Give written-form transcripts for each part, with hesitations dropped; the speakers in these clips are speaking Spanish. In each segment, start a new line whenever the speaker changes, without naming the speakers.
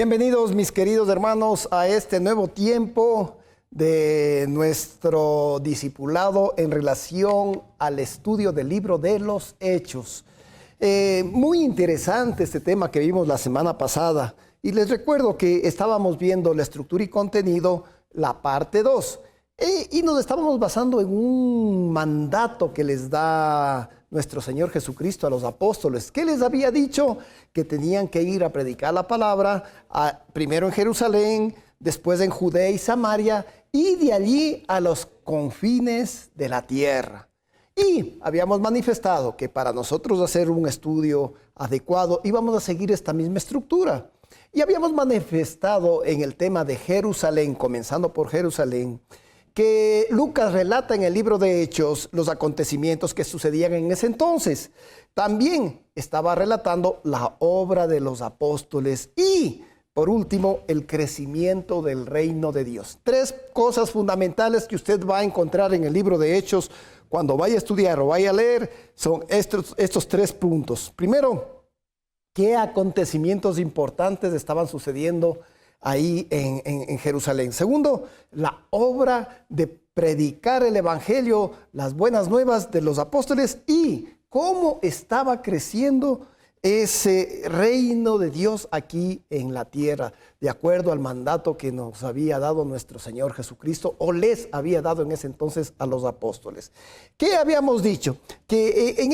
Bienvenidos, mis queridos hermanos, a este nuevo tiempo de nuestro discipulado en relación al estudio del libro de los Hechos. Muy interesante este tema que vimos la semana pasada. Y les recuerdo que estábamos viendo la estructura y contenido, la parte 2. Y nos estábamos basando en un mandato que les da nuestro Señor Jesucristo a los apóstoles, que les había dicho que tenían que ir a predicar la palabra, primero en Jerusalén, después en Judea y Samaria, y de allí a los confines de la tierra. Y habíamos manifestado que para nosotros hacer un estudio adecuado íbamos a seguir esta misma estructura. Y habíamos manifestado en el tema de Jerusalén, comenzando por Jerusalén, que Lucas relata en el libro de Hechos los acontecimientos que sucedían en ese entonces. También estaba relatando la obra de los apóstoles y, por último, el crecimiento del reino de Dios. Tres cosas fundamentales que usted va a encontrar en el libro de Hechos cuando vaya a estudiar o vaya a leer son estos tres puntos. Primero, ¿qué acontecimientos importantes estaban sucediendo ahí en Jerusalén? Segundo, la obra de predicar el evangelio, las buenas nuevas de los apóstoles y cómo estaba creciendo ese reino de Dios aquí en la tierra, de acuerdo al mandato que nos había dado nuestro Señor Jesucristo, o les había dado en ese entonces a los apóstoles. ¿Qué habíamos dicho? Que en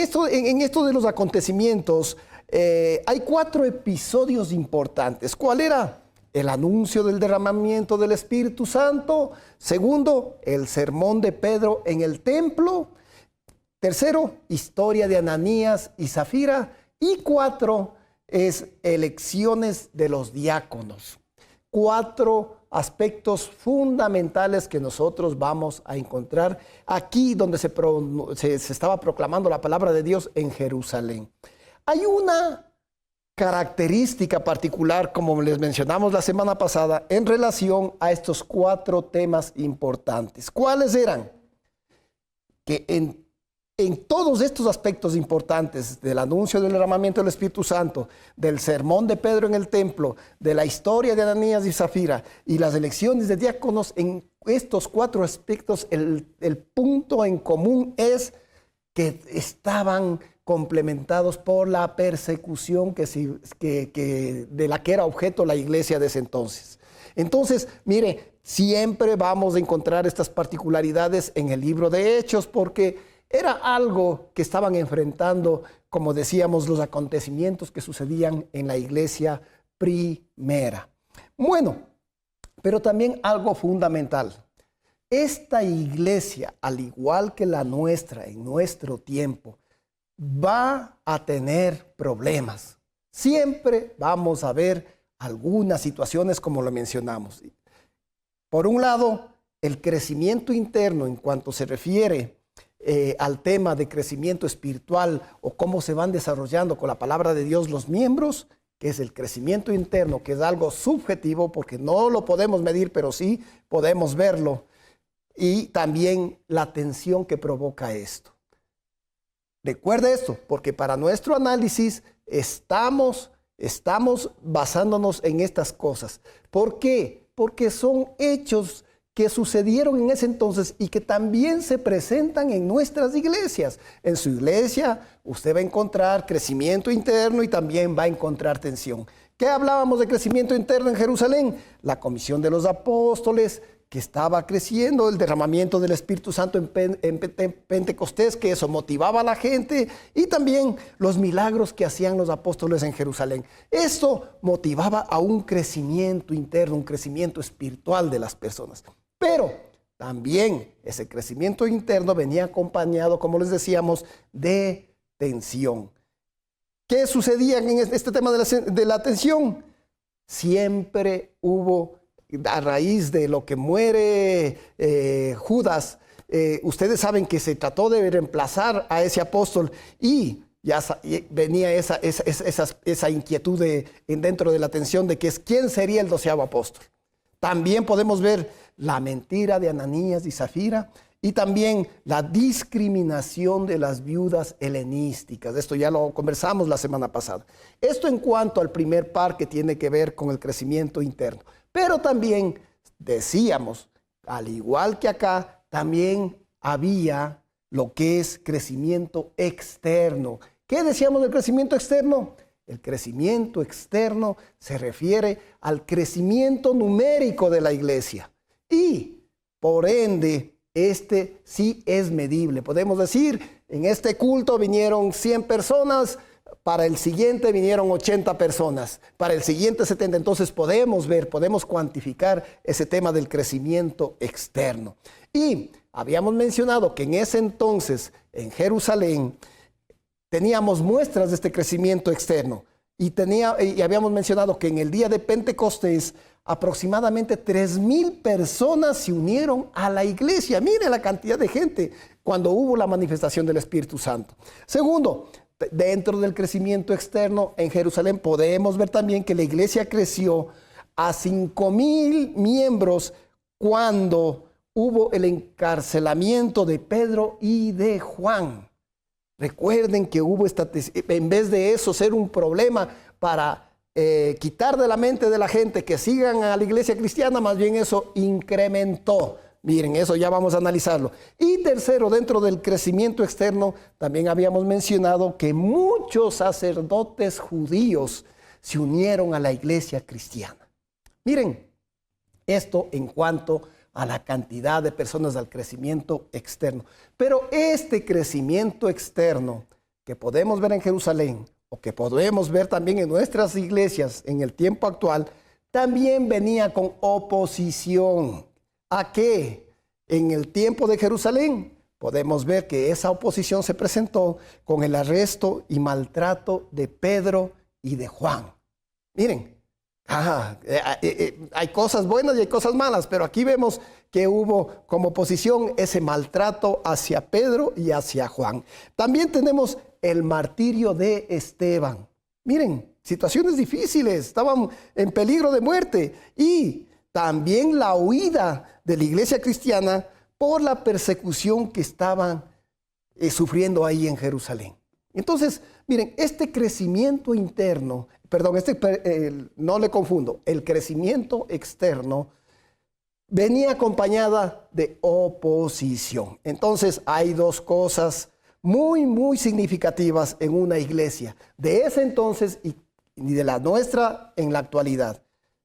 esto de los acontecimientos hay 4 episodios importantes. ¿Cuál era? El anuncio del derramamiento del Espíritu Santo. Segundo, el sermón de Pedro en el templo. Tercero, historia de Ananías y Zafira. Y 4 es elecciones de los diáconos. 4 aspectos fundamentales que nosotros vamos a encontrar aquí donde se estaba proclamando la palabra de Dios en Jerusalén. Hay una característica particular, como les mencionamos la semana pasada, en relación a estos 4 temas importantes. ¿Cuáles eran? Que en todos estos aspectos importantes del anuncio del derramamiento del Espíritu Santo, del sermón de Pedro en el templo, de la historia de Ananías y Zafira y las elecciones de diáconos, en estos 4 aspectos el punto en común es que estaban complementados por la persecución de la que era objeto la iglesia de ese entonces. Entonces, mire, siempre vamos a encontrar estas particularidades en el libro de Hechos porque era algo que estaban enfrentando, como decíamos, los acontecimientos que sucedían en la iglesia primera. Bueno, pero también algo fundamental. Esta iglesia, al igual que la nuestra en nuestro tiempo, va a tener problemas. Siempre vamos a ver algunas situaciones como lo mencionamos. Por un lado, el crecimiento interno en cuanto se refiere al tema de crecimiento espiritual o cómo se van desarrollando con la palabra de Dios los miembros, que es el crecimiento interno, que es algo subjetivo porque no lo podemos medir, pero sí podemos verlo. Y también la tensión que provoca esto. Recuerde esto, porque para nuestro análisis estamos basándonos en estas cosas. ¿Por qué? Porque son hechos que sucedieron en ese entonces y que también se presentan en nuestras iglesias. En su iglesia usted va a encontrar crecimiento interno y también va a encontrar tensión. ¿Qué hablábamos de crecimiento interno en Jerusalén? La comisión de los apóstoles, que estaba creciendo, el derramamiento del Espíritu Santo en Pentecostés, que eso motivaba a la gente, y también los milagros que hacían los apóstoles en Jerusalén. Eso motivaba a un crecimiento interno, un crecimiento espiritual de las personas. Pero también ese crecimiento interno venía acompañado, como les decíamos, de tensión. ¿Qué sucedía en este tema de la tensión? Siempre hubo, a raíz de lo que muere Judas, ustedes saben que se trató de reemplazar a ese apóstol y ya venía esa inquietud dentro de la tensión de que quién sería el 12º apóstol. También podemos ver la mentira de Ananías y Zafira y también la discriminación de las viudas helenísticas. Esto ya lo conversamos la semana pasada. Esto en cuanto al primer par que tiene que ver con el crecimiento interno. Pero también decíamos, al igual que acá, también había lo que es crecimiento externo. ¿Qué decíamos del crecimiento externo? El crecimiento externo se refiere al crecimiento numérico de la iglesia y, por ende, este sí es medible. Podemos decir, en este culto vinieron 100 personas, para el siguiente vinieron 80 personas, para el siguiente 70. Entonces podemos ver, podemos cuantificar ese tema del crecimiento externo. Y habíamos mencionado que en ese entonces, en Jerusalén, teníamos muestras de este crecimiento externo. Y habíamos mencionado que en el día de Pentecostés, aproximadamente 3,000 personas se unieron a la iglesia. Mire la cantidad de gente cuando hubo la manifestación del Espíritu Santo. Segundo, dentro del crecimiento externo en Jerusalén podemos ver también que la iglesia creció a 5,000 miembros cuando hubo el encarcelamiento de Pedro y de Juan. Recuerden que hubo en vez de eso ser un problema para quitar de la mente de la gente que sigan a la iglesia cristiana, más bien eso incrementó. Miren, eso ya vamos a analizarlo. Y tercero, dentro del crecimiento externo, también habíamos mencionado que muchos sacerdotes judíos se unieron a la iglesia cristiana. Miren, esto en cuanto a la cantidad de personas al crecimiento externo. Pero este crecimiento externo que podemos ver en Jerusalén, o que podemos ver también en nuestras iglesias en el tiempo actual, también venía con oposición. ¿A qué? En el tiempo de Jerusalén podemos ver que esa oposición se presentó con el arresto y maltrato de Pedro y de Juan. Miren, hay cosas buenas y hay cosas malas, pero aquí vemos que hubo como oposición ese maltrato hacia Pedro y hacia Juan. También tenemos el martirio de Esteban. Miren, situaciones difíciles, estaban en peligro de muerte. Y también la huida de la iglesia cristiana por la persecución que estaban sufriendo ahí en Jerusalén. Entonces, miren, este crecimiento interno, no le confundo, el crecimiento externo venía acompañada de oposición. Entonces, hay dos cosas muy significativas en una iglesia de ese entonces y de la nuestra en la actualidad.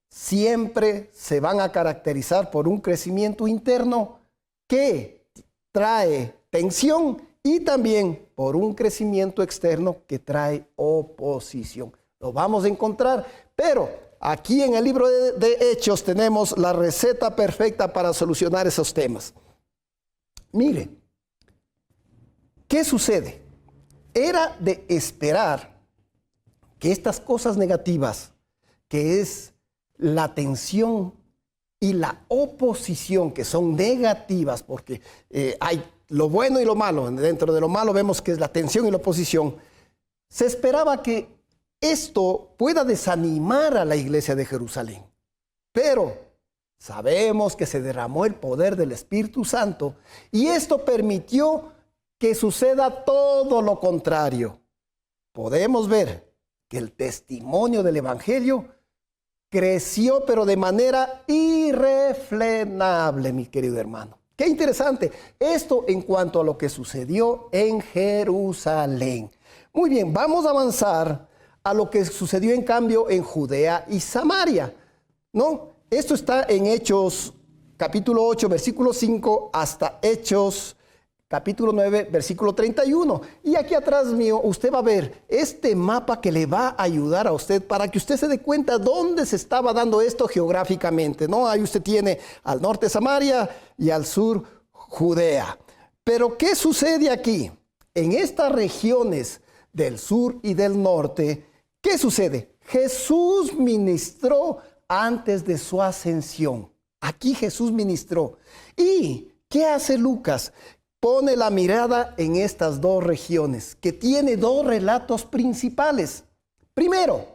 Siempre se van a caracterizar por un crecimiento interno que trae tensión y también por un crecimiento externo que trae oposición. Lo vamos a encontrar, pero aquí en el libro de Hechos tenemos la receta perfecta para solucionar esos temas. Mire, ¿qué sucede? Era de esperar que estas cosas negativas, que es la tensión y la oposición, que son negativas, porque hay lo bueno y lo malo. Dentro de lo malo vemos que es la tensión y la oposición. Se esperaba que esto pueda desanimar a la iglesia de Jerusalén. Pero sabemos que se derramó el poder del Espíritu Santo y esto permitió que suceda todo lo contrario. Podemos ver que el testimonio del Evangelio creció, pero de manera irrefrenable, mi querido hermano. Qué interesante. Esto en cuanto a lo que sucedió en Jerusalén. Muy bien, vamos a avanzar a lo que sucedió en cambio en Judea y Samaria, ¿no? Esto está en Hechos capítulo 8, versículo 5, hasta Hechos capítulo 9, versículo 31. Y aquí atrás mío usted va a ver este mapa que le va a ayudar a usted para que usted se dé cuenta dónde se estaba dando esto geográficamente, ¿no? Ahí usted tiene al norte Samaria y al sur Judea. Pero ¿qué sucede aquí? En estas regiones del sur y del norte, ¿qué sucede? Jesús ministró antes de su ascensión. Aquí Jesús ministró. ¿Y qué hace Lucas? Pone la mirada en estas dos regiones, que tiene dos relatos principales. Primero,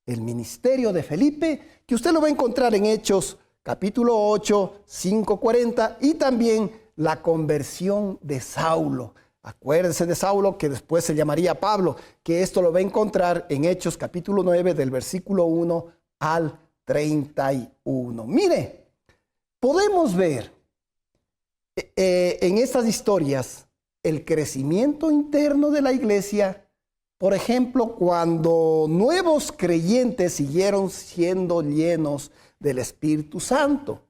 el ministerio de Felipe, que usted lo va a encontrar en Hechos capítulo 8, 5:40, y también la conversión de Saulo. Acuérdense de Saulo, que después se llamaría Pablo, que esto lo va a encontrar en Hechos capítulo 9, del versículo 1 al 31. Mire, podemos ver en estas historias el crecimiento interno de la iglesia. Por ejemplo, cuando nuevos creyentes siguieron siendo llenos del Espíritu Santo.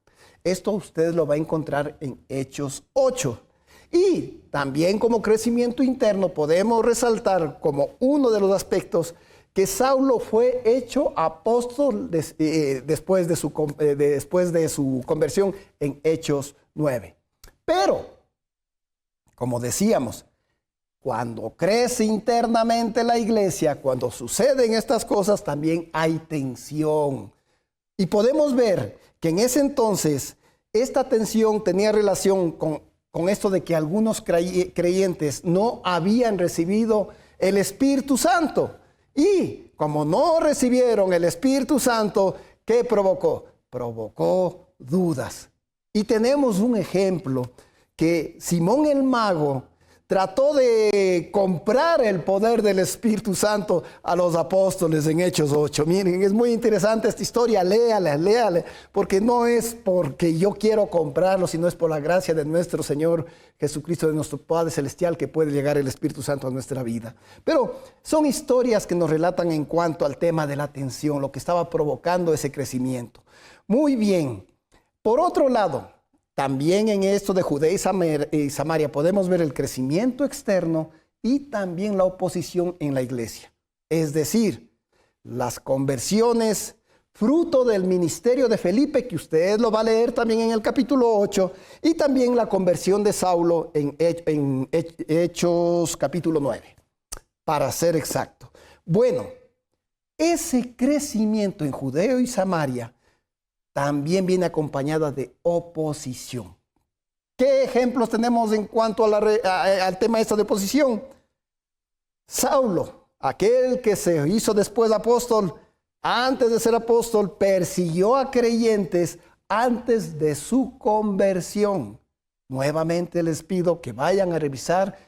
Esto usted lo va a encontrar en Hechos 8. Y también como crecimiento interno podemos resaltar como uno de los aspectos que Saulo fue hecho apóstol después de su conversión en Hechos 9. Pero, como decíamos, cuando crece internamente la iglesia, cuando suceden estas cosas, también hay tensión. Y podemos ver que en ese entonces esta tensión tenía relación con esto de que algunos creyentes no habían recibido el Espíritu Santo. Y como no recibieron el Espíritu Santo, ¿qué provocó? Provocó dudas. Y tenemos un ejemplo que Simón el Mago trató de comprar el poder del Espíritu Santo a los apóstoles en Hechos 8. Miren, es muy interesante esta historia, léale, porque no es porque yo quiero comprarlo, sino es por la gracia de nuestro Señor Jesucristo, de nuestro Padre Celestial, que puede llegar el Espíritu Santo a nuestra vida. Pero son historias que nos relatan en cuanto al tema de la tensión, lo que estaba provocando ese crecimiento. Muy bien. Por otro lado, también en esto de Judea y Samaria podemos ver el crecimiento externo y también la oposición en la iglesia. Es decir, las conversiones fruto del ministerio de Felipe, que usted lo va a leer también en el capítulo 8, y también la conversión de Saulo en Hechos capítulo 9, para ser exacto. Bueno, ese crecimiento en Judea y Samaria también viene acompañada de oposición. ¿Qué ejemplos tenemos en cuanto al tema de oposición? Saulo, aquel que se hizo después apóstol, antes de ser apóstol, persiguió a creyentes antes de su conversión. Nuevamente les pido que vayan a revisar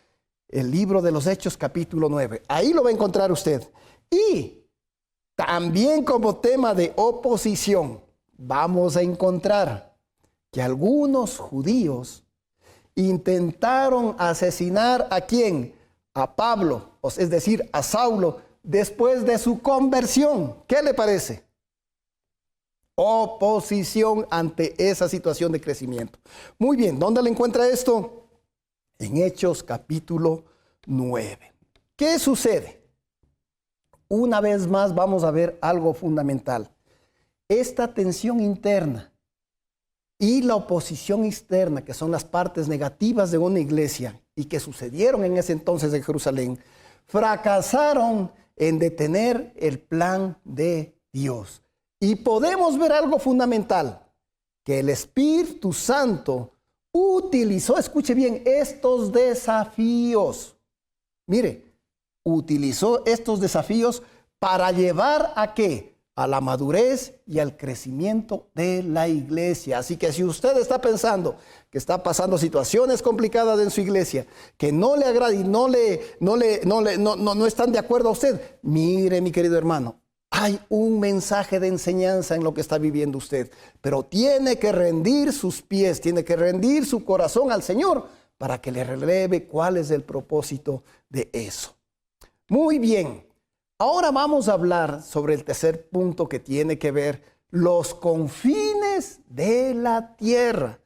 el libro de los Hechos capítulo 9. Ahí lo va a encontrar usted. Y también como tema de oposición, vamos a encontrar que algunos judíos intentaron asesinar ¿a quién? A Pablo, es decir, a Saulo, después de su conversión. ¿Qué le parece? Oposición ante esa situación de crecimiento. Muy bien, ¿dónde le encuentra esto? En Hechos capítulo 9. ¿Qué sucede? Una vez más vamos a ver algo fundamental. Esta tensión interna y la oposición externa, que son las partes negativas de una iglesia y que sucedieron en ese entonces en Jerusalén, fracasaron en detener el plan de Dios. Y podemos ver algo fundamental, que el Espíritu Santo utilizó, escuche bien, estos desafíos. Mire, utilizó estos desafíos para llevar ¿a qué? A la madurez y al crecimiento de la iglesia. Así que si usted está pensando que está pasando situaciones complicadas en su iglesia, que no le agrada y no están de acuerdo a usted, mire, mi querido hermano, hay un mensaje de enseñanza en lo que está viviendo usted, pero tiene que rendir sus pies, tiene que rendir su corazón al Señor para que le releve cuál es el propósito de eso. Muy bien. Ahora vamos a hablar sobre el tercer punto que tiene que ver los confines de la tierra.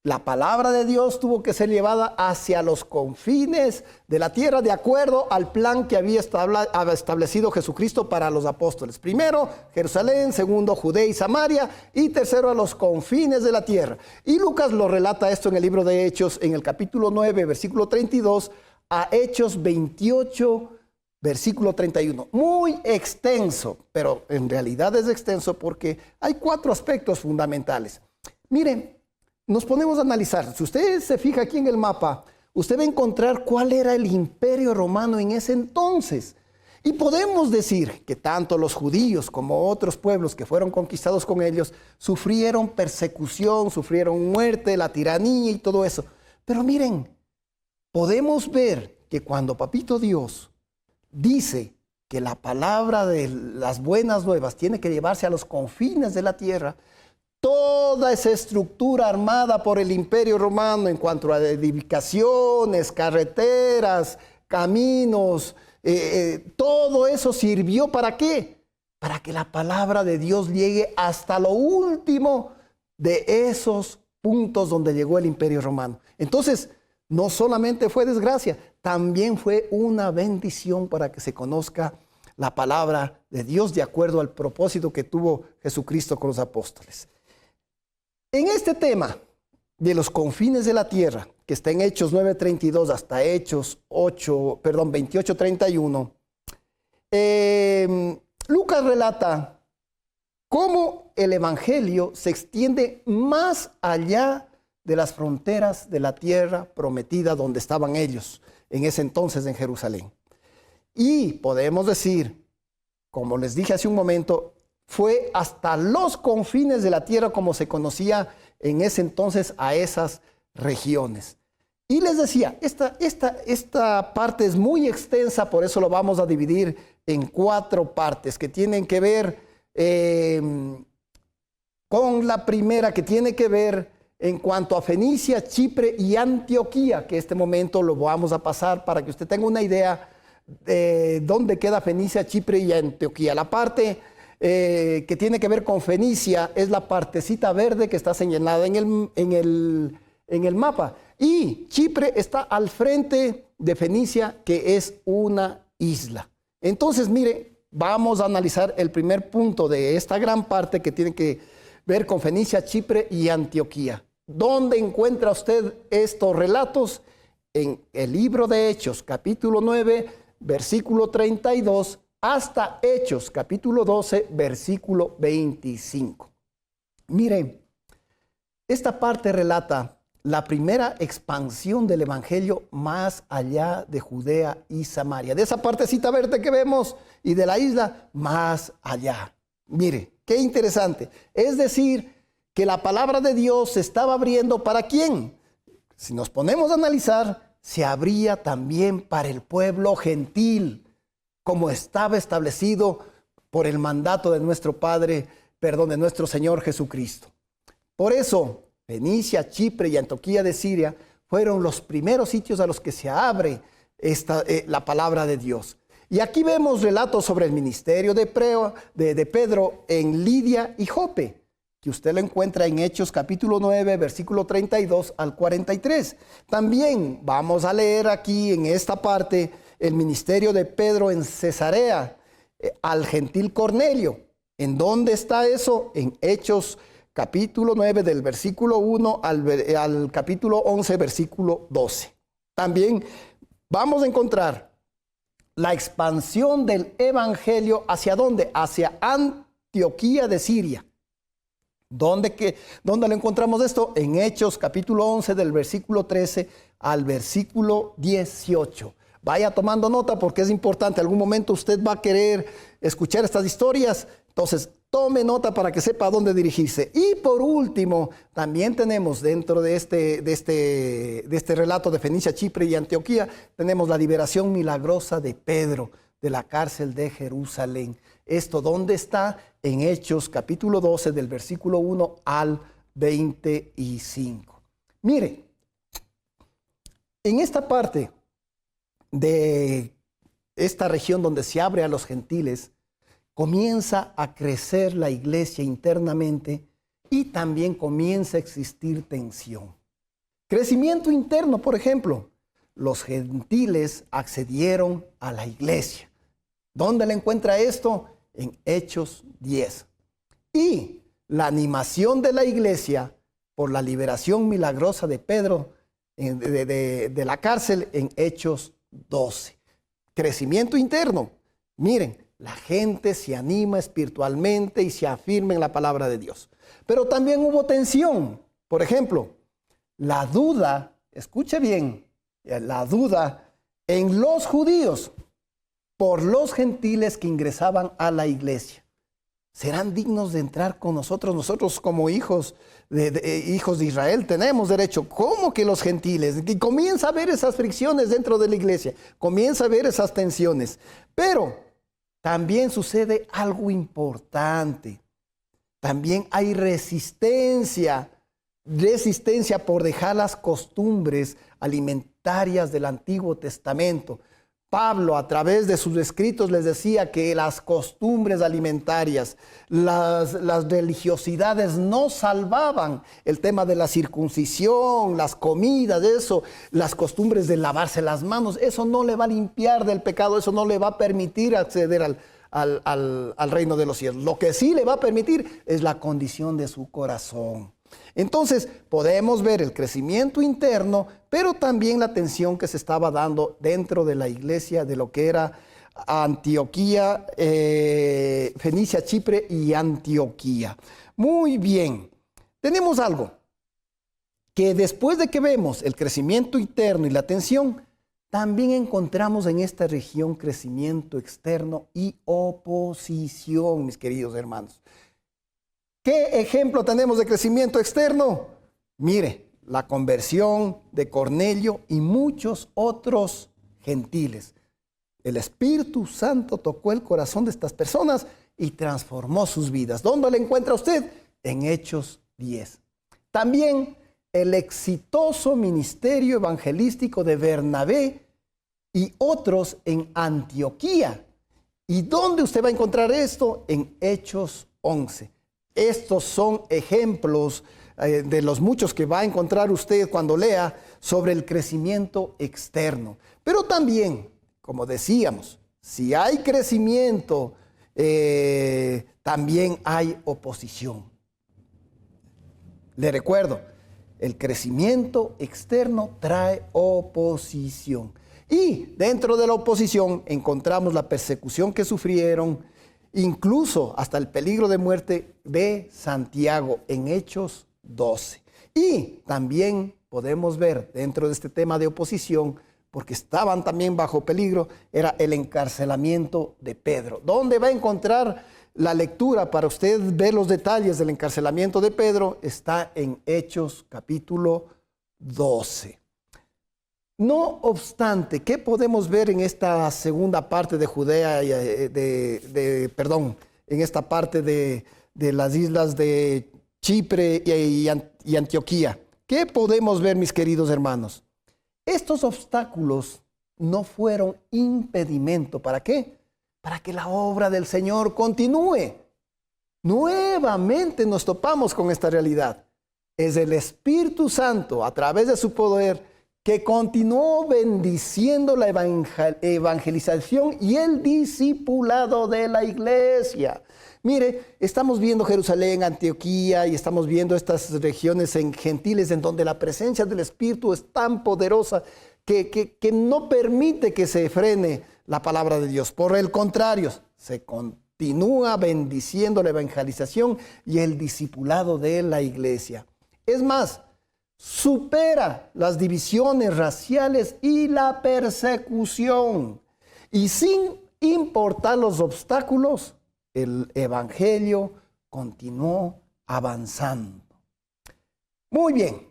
La palabra de Dios tuvo que ser llevada hacia los confines de la tierra de acuerdo al plan que había establecido Jesucristo para los apóstoles. Primero, Jerusalén, segundo, Judea y Samaria, y tercero, a los confines de la tierra. Y Lucas lo relata esto en el libro de Hechos, en el capítulo 9, versículo 32, a Hechos 28, versículo 31, muy extenso, pero en realidad es extenso porque hay 4 aspectos fundamentales. Miren, nos ponemos a analizar. Si usted se fija aquí en el mapa, usted va a encontrar cuál era el imperio romano en ese entonces. Y podemos decir que tanto los judíos como otros pueblos que fueron conquistados con ellos sufrieron persecución, sufrieron muerte, la tiranía y todo eso. Pero miren, podemos ver que cuando Papito Dios dice que la palabra de las buenas nuevas tiene que llevarse a los confines de la tierra, toda esa estructura armada por el Imperio Romano en cuanto a edificaciones, carreteras, caminos, todo eso sirvió ¿para qué? Para que la palabra de Dios llegue hasta lo último de esos puntos donde llegó el Imperio Romano. Entonces, no solamente fue desgracia, también fue una bendición para que se conozca la palabra de Dios de acuerdo al propósito que tuvo Jesucristo con los apóstoles. En este tema de los confines de la tierra, que está en Hechos 9:32 hasta Hechos 28:31, Lucas relata cómo el evangelio se extiende más allá de las fronteras de la tierra prometida donde estaban ellos en ese entonces en Jerusalén. Y podemos decir, como les dije hace un momento, fue hasta los confines de la tierra como se conocía en ese entonces a esas regiones. Y les decía, esta parte es muy extensa, por eso lo vamos a dividir en 4 partes que tienen que ver con la primera, que tiene que ver en cuanto a Fenicia, Chipre y Antioquía, que este momento lo vamos a pasar para que usted tenga una idea de dónde queda Fenicia, Chipre y Antioquía. La parte que tiene que ver con Fenicia es la partecita verde que está señalada en el mapa. Y Chipre está al frente de Fenicia, que es una isla. Entonces, mire, vamos a analizar el primer punto de esta gran parte que tiene que ver con Fenicia, Chipre y Antioquía. ¿Dónde encuentra usted estos relatos? En el libro de Hechos, capítulo 9, versículo 32, hasta Hechos, capítulo 12, versículo 25. Miren, esta parte relata la primera expansión del evangelio más allá de Judea y Samaria. De esa partecita verde que vemos y de la isla, más allá. Mire, qué interesante. Es decir, que la palabra de Dios se estaba abriendo ¿para quién? Si nos ponemos a analizar, se abría también para el pueblo gentil, como estaba establecido por el mandato de nuestro de nuestro Señor Jesucristo. Por eso, Fenicia, Chipre y Antioquía de Siria fueron los primeros sitios a los que se abre la palabra de Dios. Y aquí vemos relatos sobre el ministerio de Pedro en Lidia y Jope, que usted lo encuentra en Hechos capítulo 9, versículo 32 al 43. También vamos a leer aquí en esta parte el ministerio de Pedro en Cesarea, al gentil Cornelio. ¿En dónde está eso? En Hechos capítulo 9, del versículo 1 al capítulo 11, versículo 12. También vamos a encontrar la expansión del evangelio ¿hacia dónde? Hacia Antioquía de Siria. ¿Dónde lo encontramos esto? En Hechos capítulo 11, del versículo 13 al versículo 18. Vaya tomando nota porque es importante. Algún momento usted va a querer escuchar estas historias. Entonces, tome nota para que sepa a dónde dirigirse. Y por último, también tenemos dentro de este relato de Fenicia, Chipre y Antioquía, tenemos la liberación milagrosa de Pedro de la cárcel de Jerusalén. ¿Esto dónde está? En Hechos capítulo 12, del versículo 1 al 25. Mire, en esta parte de esta región donde se abre a los gentiles, comienza a crecer la iglesia internamente y también comienza a existir tensión. Crecimiento interno, por ejemplo, los gentiles accedieron a la iglesia. ¿Dónde le encuentra esto? En Hechos 10. Y la animación de la iglesia por la liberación milagrosa de Pedro de la cárcel en Hechos 12. Crecimiento interno. Miren, la gente se anima espiritualmente y se afirma en la palabra de Dios. Pero también hubo tensión. Por ejemplo, la duda, escuche bien, la duda en los judíos. por los gentiles que ingresaban a la iglesia. ¿Serán dignos de entrar con nosotros? Nosotros como hijos hijos de Israel tenemos derecho. ¿Cómo que los gentiles? Y comienza a ver esas fricciones dentro de la iglesia. Comienza a ver esas tensiones. Pero también sucede algo importante. También hay resistencia por dejar las costumbres alimentarias del Antiguo Testamento. Pablo, a través de sus escritos, les decía que las costumbres alimentarias, las religiosidades no salvaban. El tema de la circuncisión, las comidas, eso, las costumbres de lavarse las manos, eso no le va a limpiar del pecado, eso no le va a permitir acceder al reino de los cielos. Lo que sí le va a permitir es la condición de su corazón. Entonces podemos ver el crecimiento interno, pero también la tensión que se estaba dando dentro de la iglesia de lo que era Antioquía, Fenicia, Chipre y Antioquía. Muy bien, tenemos algo que después de que vemos el crecimiento interno y la tensión, también encontramos en esta región crecimiento externo y oposición, mis queridos hermanos. ¿Qué ejemplo tenemos de crecimiento externo? Mire, la conversión de Cornelio y muchos otros gentiles. El Espíritu Santo tocó el corazón de estas personas y transformó sus vidas. ¿Dónde le encuentra usted? En Hechos 10. También el exitoso ministerio evangelístico de Bernabé y otros en Antioquía. ¿Y dónde usted va a encontrar esto? En Hechos 11. Estos son ejemplos de los muchos que va a encontrar usted cuando lea sobre el crecimiento externo. Pero también, como decíamos, si hay crecimiento, también hay oposición. Le recuerdo, el crecimiento externo trae oposición. Y dentro de la oposición encontramos la persecución que sufrieron, incluso hasta el peligro de muerte de Santiago en Hechos 12. Y también podemos ver dentro de este tema de oposición, porque estaban también bajo peligro, era el encarcelamiento de Pedro. ¿Dónde va a encontrar la lectura para usted ver los detalles del encarcelamiento de Pedro? Está en Hechos capítulo 12. No obstante, ¿qué podemos ver en esta segunda parte de Judea, en esta parte de las islas de Chipre y Antioquía? ¿Qué podemos ver, mis queridos hermanos? Estos obstáculos no fueron impedimento. ¿Para qué? Para que la obra del Señor continúe. Nuevamente nos topamos con esta realidad. Es el Espíritu Santo, a través de su poder, que continuó bendiciendo la evangelización y el discipulado de la iglesia. Mire, estamos viendo Jerusalén, Antioquía, y estamos viendo estas regiones gentiles en donde la presencia del Espíritu es tan poderosa que no permite que se frene la palabra de Dios. Por el contrario, se continúa bendiciendo la evangelización y el discipulado de la iglesia. Es más, supera las divisiones raciales y la persecución. Y sin importar los obstáculos, el evangelio continuó avanzando. Muy bien,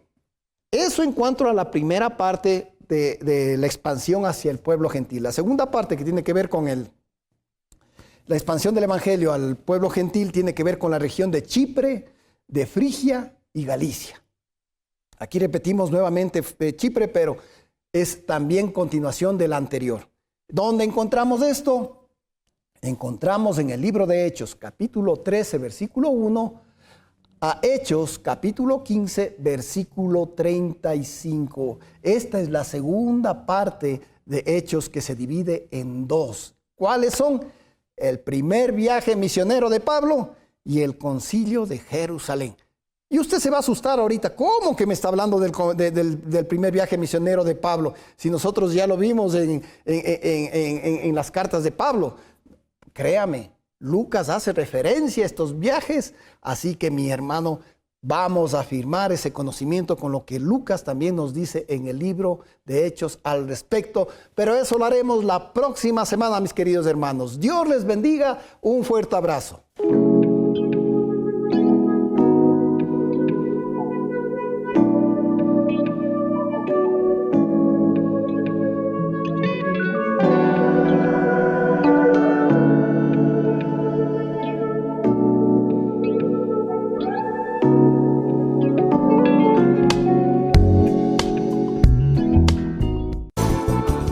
eso en cuanto a la primera parte de la expansión hacia el pueblo gentil. La segunda parte, que tiene que ver con la expansión del evangelio al pueblo gentil, tiene que ver con la región de Chipre, de Frigia y Galicia. Aquí repetimos nuevamente Chipre, pero es también continuación de la anterior. ¿Dónde encontramos esto? Encontramos en el libro de Hechos, capítulo 13, versículo 1, a Hechos, capítulo 15, versículo 35. Esta es la segunda parte de Hechos que se divide en dos. ¿Cuáles son? El primer viaje misionero de Pablo y el concilio de Jerusalén. Y usted se va a asustar ahorita. ¿Cómo que me está hablando del primer viaje misionero de Pablo? Si nosotros ya lo vimos en las cartas de Pablo. Créame, Lucas hace referencia a estos viajes. Así que mi hermano, vamos a afirmar ese conocimiento con lo que Lucas también nos dice en el libro de Hechos al respecto. Pero eso lo haremos la próxima semana, mis queridos hermanos. Dios les bendiga. Un fuerte abrazo.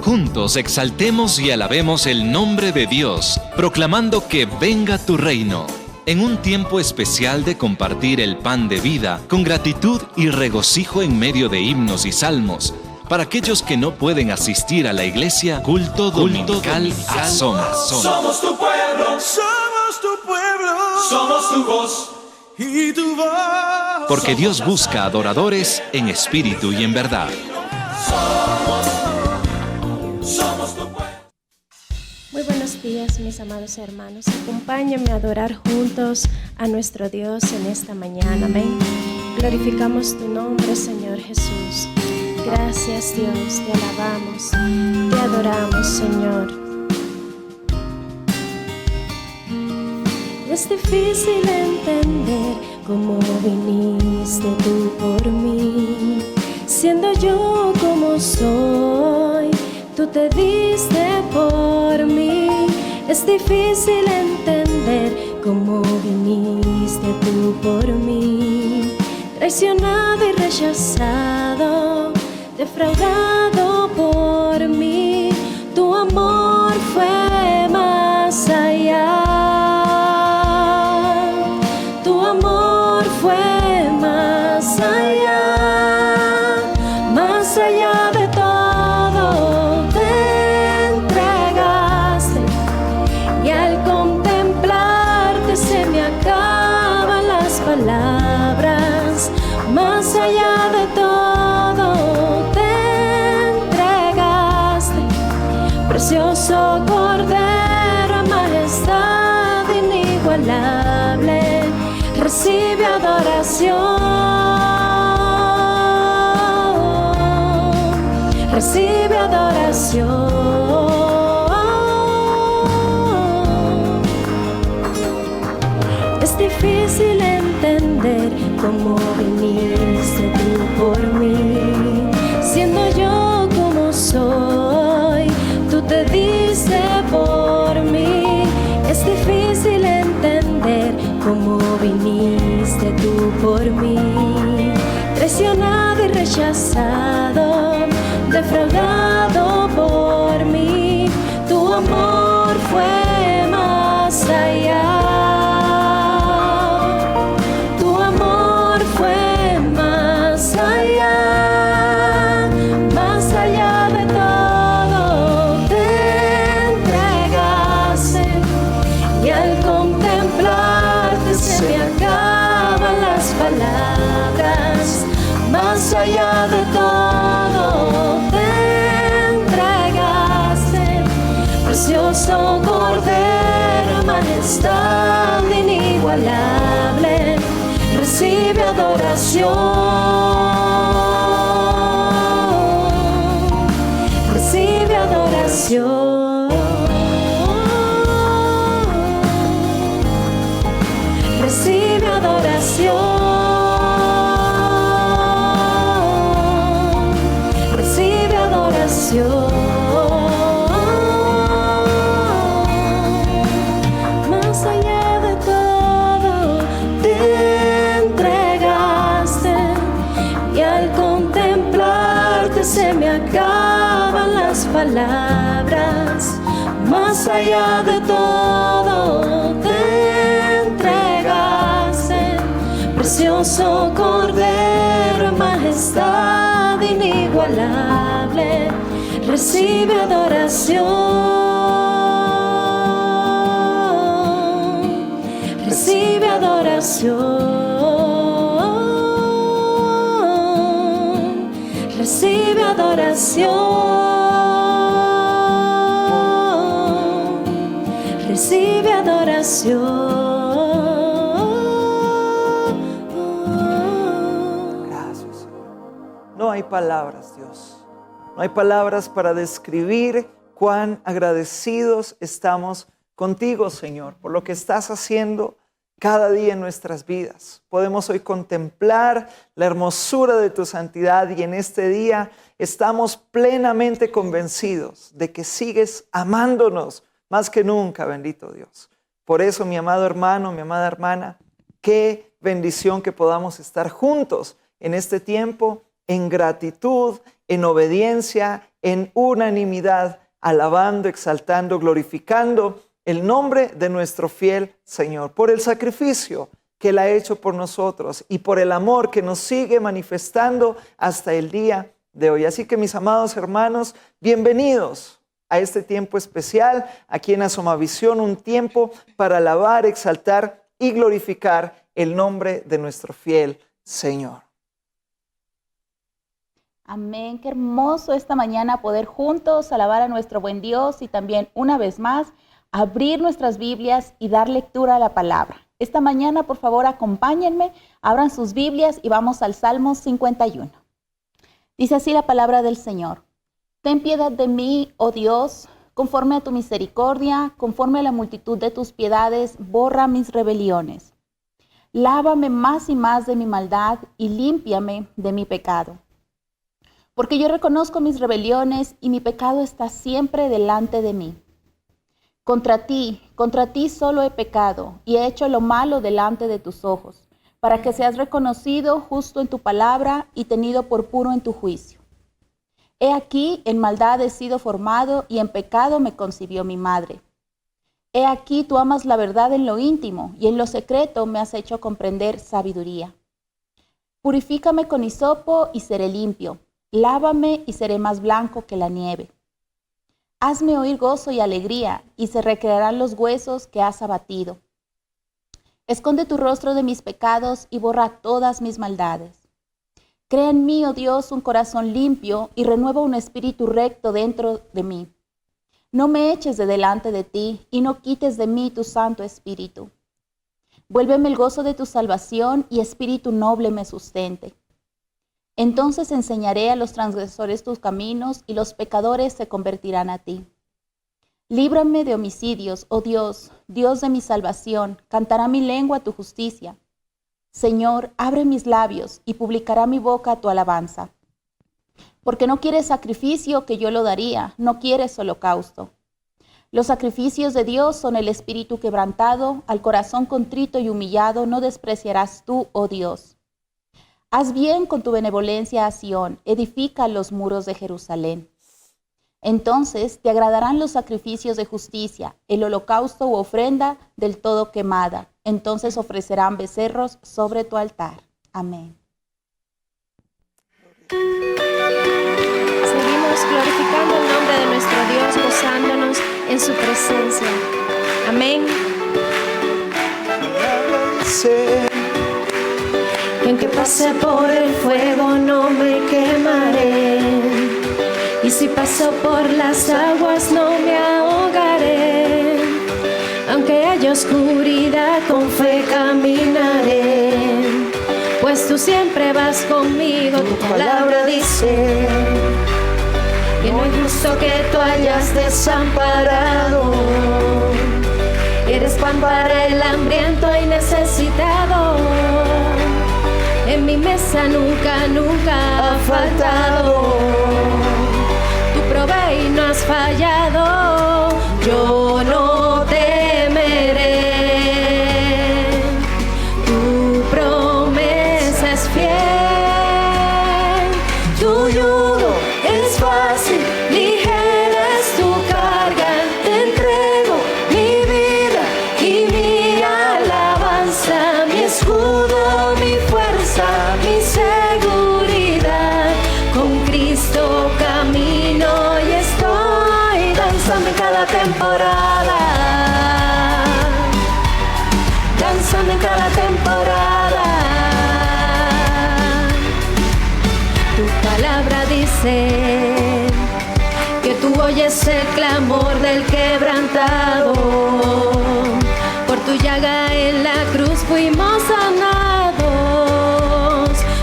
Juntos exaltemos y alabemos el nombre de Dios, proclamando que venga tu reino. En un tiempo especial de compartir el pan de vida, con gratitud y regocijo en medio de himnos y salmos, para aquellos que no pueden asistir a la iglesia, culto dominical a Somas.
Somos tu pueblo, somos tu voz y tu voz.
Porque Dios busca adoradores en espíritu y en verdad.
Muy buenos días, mis amados hermanos. Acompáñenme a adorar juntos a nuestro Dios en esta mañana. Amén. Glorificamos tu nombre, Señor Jesús. Gracias, Dios. Te alabamos, te adoramos, Señor. Es difícil entender cómo viniste tú por mí, siendo yo como soy. Tú te diste por mí. Es difícil entender cómo viniste tú por mí. Traicionado y rechazado, defraudado por mí. Tu amor fue más allá. Tu amor fue más allá. Más allá de todo. Palabras, más allá de todo te entregaste, precioso Cordero, majestad inigualable, recibe adoración, recibe adoración. Es difícil entender cómo viniste tú por mí, siendo yo como soy. Tú te diste por mí. Es difícil entender cómo viniste tú por mí, traicionado y rechazado, defraudado por mí. Tu amor fue más allá. Más allá de todo te entregaste, precioso Cordero, majestad inigualable, recibe adoración, recibe adoración, recibe adoración. Más allá de todo te entregaste, y al contemplarte se me acaban las palabras. Más allá de todo te entregaste, precioso Cordero, majestad inigualable, recibe adoración, recibe adoración, recibe adoración, recibe adoración.
palabras, Dios. No hay palabras para describir cuán agradecidos estamos contigo, Señor, por lo que estás haciendo cada día en nuestras vidas. Podemos hoy contemplar la hermosura de tu santidad y en este día estamos plenamente convencidos de que sigues amándonos más que nunca, bendito Dios. Por eso, mi amado hermano, mi amada hermana, qué bendición que podamos estar juntos en este tiempo, en gratitud, en obediencia, en unanimidad, alabando, exaltando, glorificando el nombre de nuestro fiel Señor, por el sacrificio que Él ha hecho por nosotros y por el amor que nos sigue manifestando hasta el día de hoy. Así que, mis amados hermanos, bienvenidos a este tiempo especial aquí en Asomavisión, un tiempo para alabar, exaltar y glorificar el nombre de nuestro fiel Señor.
Amén, qué hermoso esta mañana poder juntos alabar a nuestro buen Dios y también una vez más abrir nuestras Biblias y dar lectura a la palabra. Esta mañana, por favor, acompáñenme, abran sus Biblias y vamos al Salmo 51. Dice así la palabra del Señor. Ten piedad de mí, oh Dios, conforme a tu misericordia, conforme a la multitud de tus piedades, borra mis rebeliones. Lávame más y más de mi maldad y límpiame de mi pecado. Porque yo reconozco mis rebeliones y mi pecado está siempre delante de mí. Contra ti solo he pecado y he hecho lo malo delante de tus ojos, para que seas reconocido justo en tu palabra y tenido por puro en tu juicio. He aquí, en maldad he sido formado y en pecado me concibió mi madre. He aquí, tú amas la verdad en lo íntimo y en lo secreto me has hecho comprender sabiduría. Purifícame con hisopo y seré limpio. Lávame y seré más blanco que la nieve. Hazme oír gozo y alegría, y se recrearán los huesos que has abatido. Esconde tu rostro de mis pecados y borra todas mis maldades. Crea en mí, oh Dios, un corazón limpio y renueva un espíritu recto dentro de mí. No me eches de delante de ti y no quites de mí tu santo espíritu. Vuélveme el gozo de tu salvación y espíritu noble me sustente. Entonces enseñaré a los transgresores tus caminos y los pecadores se convertirán a ti. Líbrame de homicidios, oh Dios, Dios de mi salvación, cantará mi lengua tu justicia. Señor, abre mis labios y publicará mi boca tu alabanza. Porque no quieres sacrificio que yo lo daría, no quieres holocausto. Los sacrificios de Dios son el espíritu quebrantado, al corazón contrito y humillado no despreciarás tú, oh Dios. Haz bien con tu benevolencia a Sión, edifica los muros de Jerusalén. Entonces te agradarán los sacrificios de justicia, el holocausto u ofrenda del todo quemada. Entonces ofrecerán becerros sobre tu altar. Amén.
Seguimos glorificando el nombre de nuestro Dios, gozándonos en su presencia. Amén. Y aunque pase por el fuego no me quemaré, y si paso por las aguas no me ahogaré. Aunque haya oscuridad con fe caminaré, pues tú siempre vas conmigo, tu palabra dice que no es justo que tú hayas desamparado. Eres pan para el hambriento y necesitado. En mi mesa nunca, nunca ha faltado. Tú provee y no has fallado. Yo no temeré. Tu promesa es fiel. Tu yugo es fácil, ligera es tu carga. Te entrego mi vida y mi alabanza, mi escudo, mi fuerza, mi seguridad. Con Cristo camino y estoy danzando en cada temporada, danzando en cada temporada. Tu palabra dice que tú oyes el clamor del quebrantado. Por tu llaga en la cruz fuimos sanados.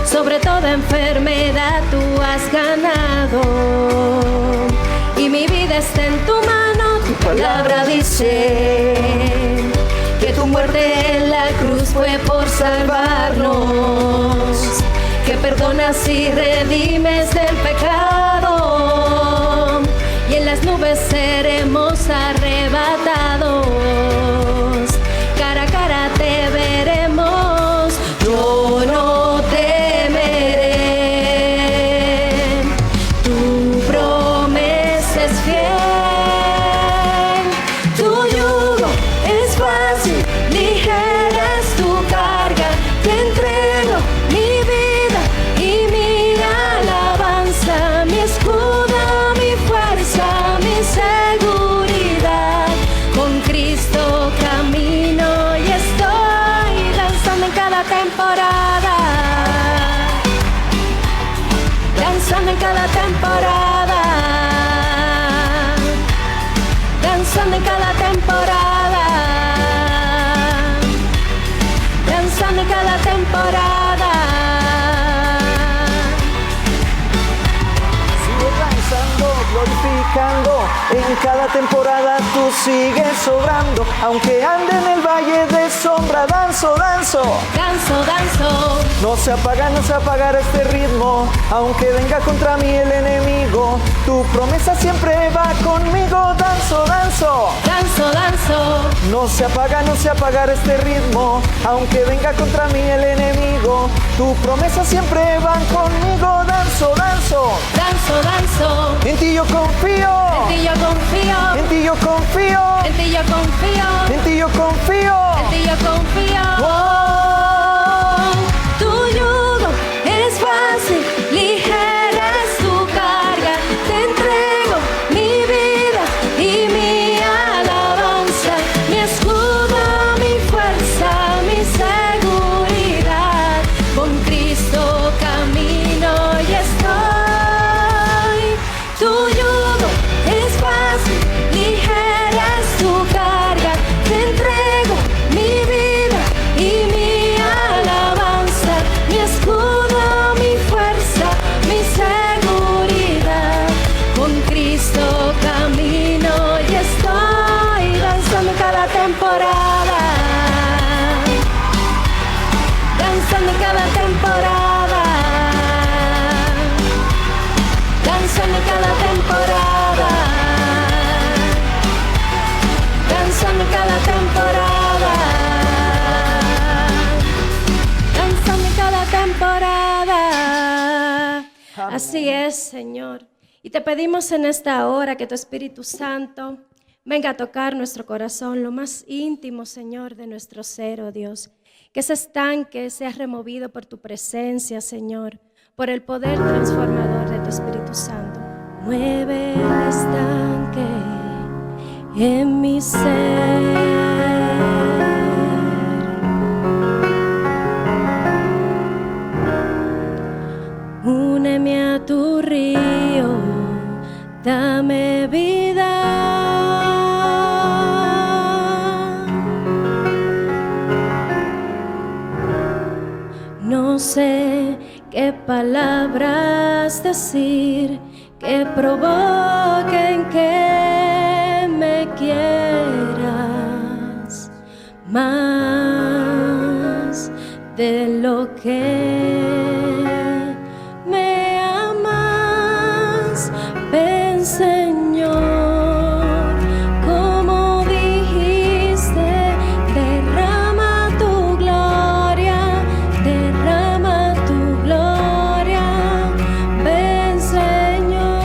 Sobre toda enfermedad tú has vida está en tu mano. Tu palabra dice que tu muerte en la cruz fue por salvarnos, que perdonas y redimes del pecado, y en las nubes seremos arrebatados. Cara a cara te veremos, yo no temeré. Tu promesa es fiel, tu yugo es fácil, ligera es tu carga. Te entrego mi vida y mi alabanza, mi escudo, mi fuerza, mi seguridad. Con Cristo camino y estoy danzando en cada temporada, danzando en cada temporada, danzando en cada temporada, danzando en cada temporada.
Sigo danzando, glorificando. En cada temporada tú sigues sobrando. Aunque ande en el valle de sombra, danzo, danzo.
Danzo, danzo,
No se apagará este ritmo. Aunque venga contra mí el enemigo, tu promesa siempre va conmigo. Danzo, danzo.
danzo, danzo,
No se apagará este ritmo. Aunque venga contra mí el enemigo, tu promesa siempre va conmigo. Danzo, danzo.
danzo, danzo.
En ti yo confío.
En ti yo confío,
En ti yo confío.
en ti yo confío,
En ti yo confío.
en ti yo confío.
Oh.
Tu yugo es fácil, ligera es tu carga. Te entrego mi vida y mi alabanza, mi escudo, mi fuerza, mi seguridad. Con Cristo camino y estoy. Tu yugo es fácil, ligera es tu carga. Te entrego mi vida y mi alabanza, mi escudo, mi fuerza, mi seguridad. Con Cristo camino y estoy danzando en cada temporada, danzando en cada temporada, danzando en cada temporada, danzando en cada temporada, danzando en cada temporada. Así es, Señor. Y te pedimos en esta hora que tu Espíritu Santo venga a tocar nuestro corazón, lo más íntimo, Señor, de nuestro ser, oh Dios. Que ese estanque sea removido por tu presencia, Señor, por el poder transformador de tu Espíritu Santo. Mueve el estanque en mi ser. Úneme a tu río, dame vida. No sé qué palabras decir que provoquen que me quieras más de lo que me amas. Ven, Señor, como dijiste, derrama tu gloria, derrama tu gloria. Ven, Señor,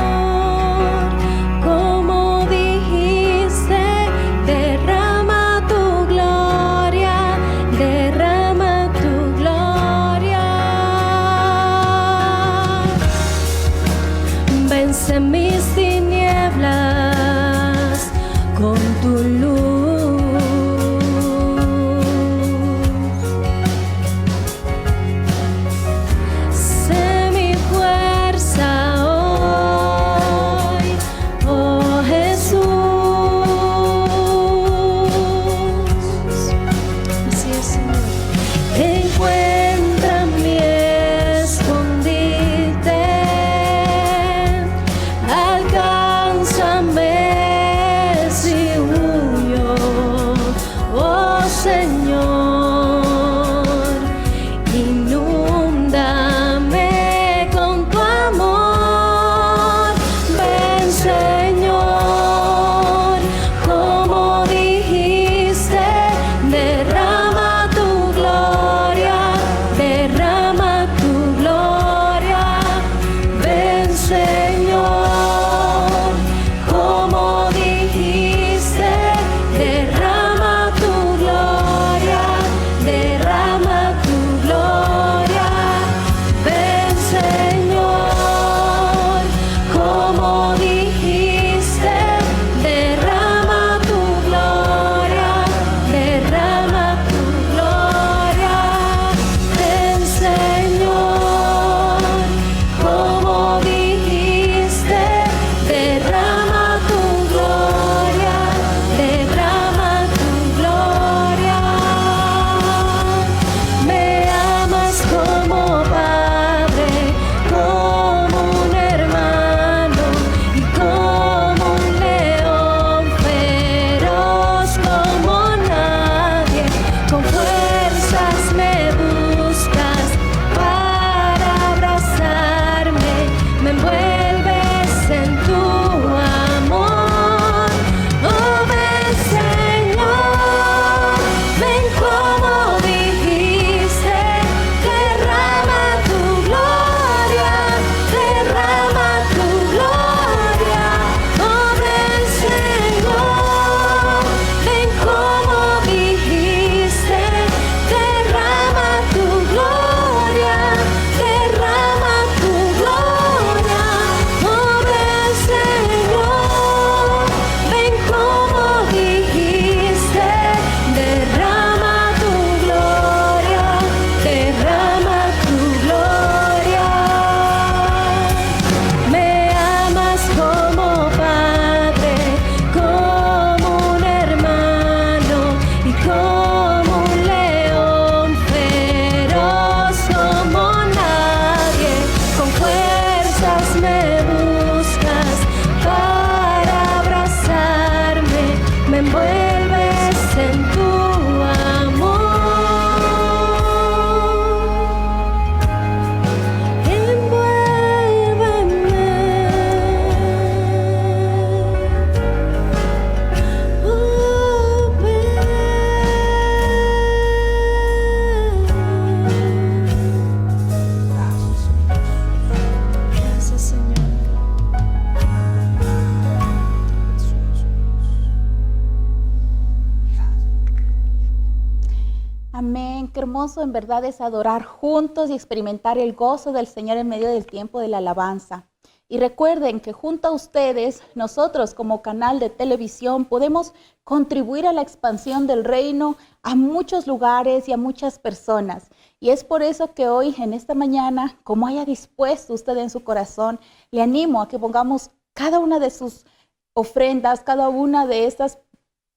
Amén. Qué hermoso en verdad es adorar juntos y experimentar el gozo del Señor en medio del tiempo de la alabanza. Y recuerden que junto a ustedes, nosotros como canal de televisión podemos contribuir a la expansión del reino a muchos lugares y a muchas personas. Y es por eso que hoy, en esta mañana, como haya dispuesto usted en su corazón, le animo a que pongamos cada una de sus ofrendas, cada una de estas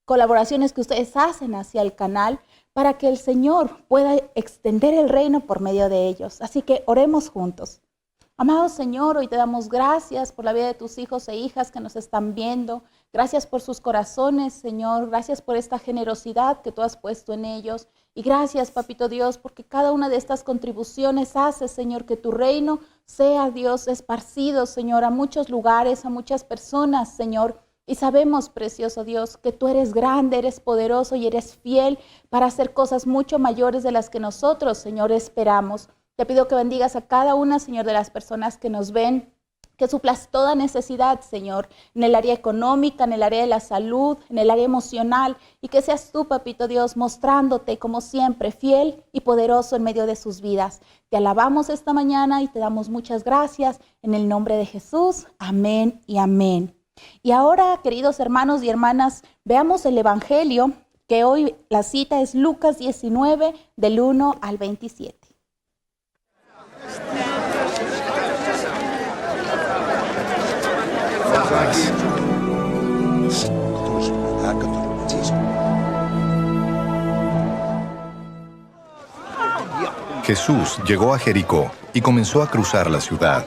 colaboraciones que ustedes hacen hacia el canal, para que el Señor pueda extender el reino por medio de ellos. Así que oremos juntos. Amado Señor, hoy te damos gracias por la vida de tus hijos e hijas que nos están viendo. Gracias por sus corazones, Señor. Gracias por esta generosidad que tú has puesto en ellos. Y gracias, Papito Dios, porque cada una de estas contribuciones hace, Señor, que tu reino sea, Dios, esparcido, Señor, a muchos lugares, a muchas personas, Señor. Y sabemos, precioso Dios, que tú eres grande, eres poderoso y eres fiel para hacer cosas mucho mayores de las que nosotros, Señor, esperamos. Te pido que bendigas a cada una, Señor, de las personas que nos ven, que suplas toda necesidad, Señor, en el área económica, en el área de la salud, en el área emocional, y que seas tú, Papito Dios, mostrándote como siempre fiel y poderoso en medio de sus vidas. Te alabamos esta mañana y te damos muchas gracias en el nombre de Jesús. Amén y amén. Y ahora, queridos hermanos y hermanas, veamos el Evangelio, que hoy la cita es Lucas 19, del 1 al 27.
Jesús llegó a Jericó y comenzó a cruzar la ciudad.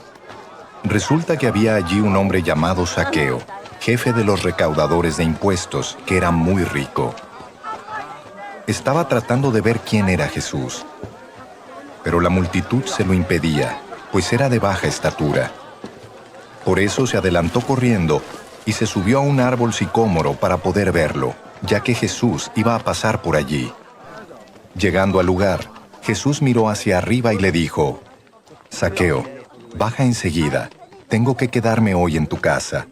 Resulta que había allí un hombre llamado Zaqueo, jefe de los recaudadores de impuestos, que era muy rico. Estaba tratando de ver quién era Jesús, pero la multitud se lo impedía, pues era de baja estatura. Por eso se adelantó corriendo y se subió a un árbol sicómoro para poder verlo, ya que Jesús iba a pasar por allí. Llegando al lugar, Jesús miró hacia arriba y le dijo: Zaqueo, baja enseguida, tengo que quedarme hoy en tu casa.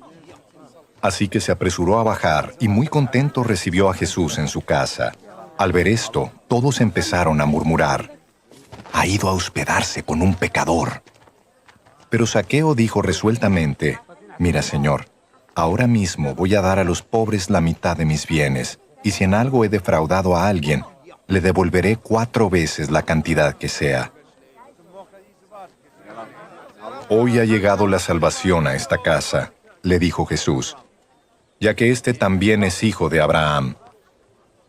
Así que se apresuró a bajar y muy contento recibió a Jesús en su casa. Al ver esto, todos empezaron a murmurar: ha ido a hospedarse con un pecador. Pero Zaqueo dijo resueltamente: mira, Señor, ahora mismo voy a dar a los pobres la mitad de mis bienes, y si en algo he defraudado a alguien, le devolveré 4 veces la cantidad que sea. Hoy ha llegado la salvación a esta casa, le dijo Jesús, ya que este también es hijo de Abraham,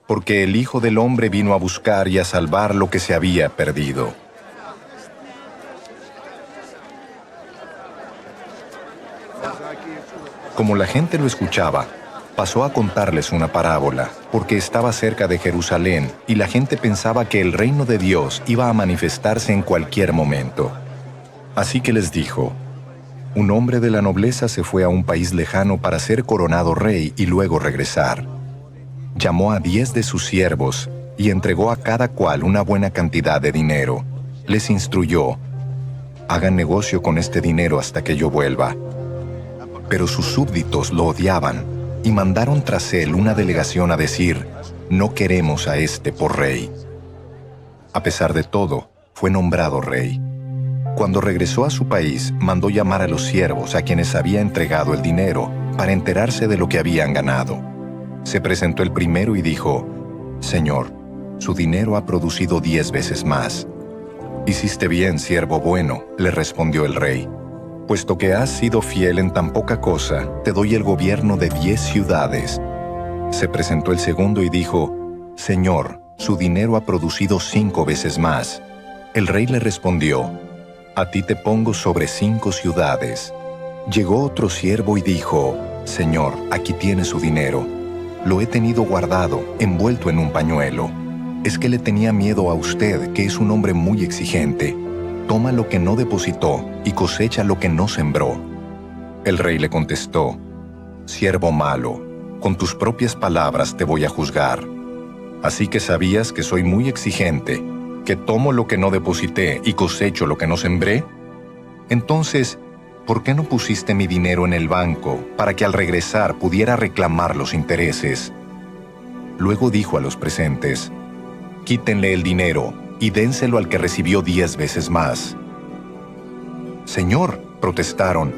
porque el Hijo del Hombre vino a buscar y a salvar lo que se había perdido. Como la gente lo escuchaba, pasó a contarles una parábola, porque estaba cerca de Jerusalén y la gente pensaba que el reino de Dios iba a manifestarse en cualquier momento. Así que les dijo: un hombre de la nobleza se fue a un país lejano para ser coronado rey y luego regresar. Llamó a 10 de sus siervos y entregó a cada cual una buena cantidad de dinero. Les instruyó: hagan negocio con este dinero hasta que yo vuelva. Pero sus súbditos lo odiaban y mandaron tras él una delegación a decir: no queremos a este por rey. A pesar de todo, fue nombrado rey. Cuando regresó a su país, mandó llamar a los siervos a quienes había entregado el dinero para enterarse de lo que habían ganado. Se presentó el primero y dijo: Señor, su dinero ha producido 10 veces más. Hiciste bien, siervo bueno, le respondió el rey. Puesto que has sido fiel en tan poca cosa, te doy el gobierno de 10 ciudades. Se presentó el segundo y dijo: Señor, su dinero ha producido 5 veces más. El rey le respondió: a ti te pongo sobre 5 ciudades. Llegó otro siervo y dijo: Señor, aquí tiene su dinero. Lo he tenido guardado, envuelto en un pañuelo. Es que le tenía miedo a usted, que es un hombre muy exigente. Toma lo que no depositó y cosecha lo que no sembró. El rey le contestó: siervo malo, con tus propias palabras te voy a juzgar. Así que sabías que soy muy exigente, que tomo lo que no deposité y cosecho lo que no sembré. Entonces, ¿por qué no pusiste mi dinero en el banco para que al regresar pudiera reclamar los intereses? Luego dijo a los presentes: Quítenle el dinero y dénselo al que recibió 10 veces más. Señor, protestaron,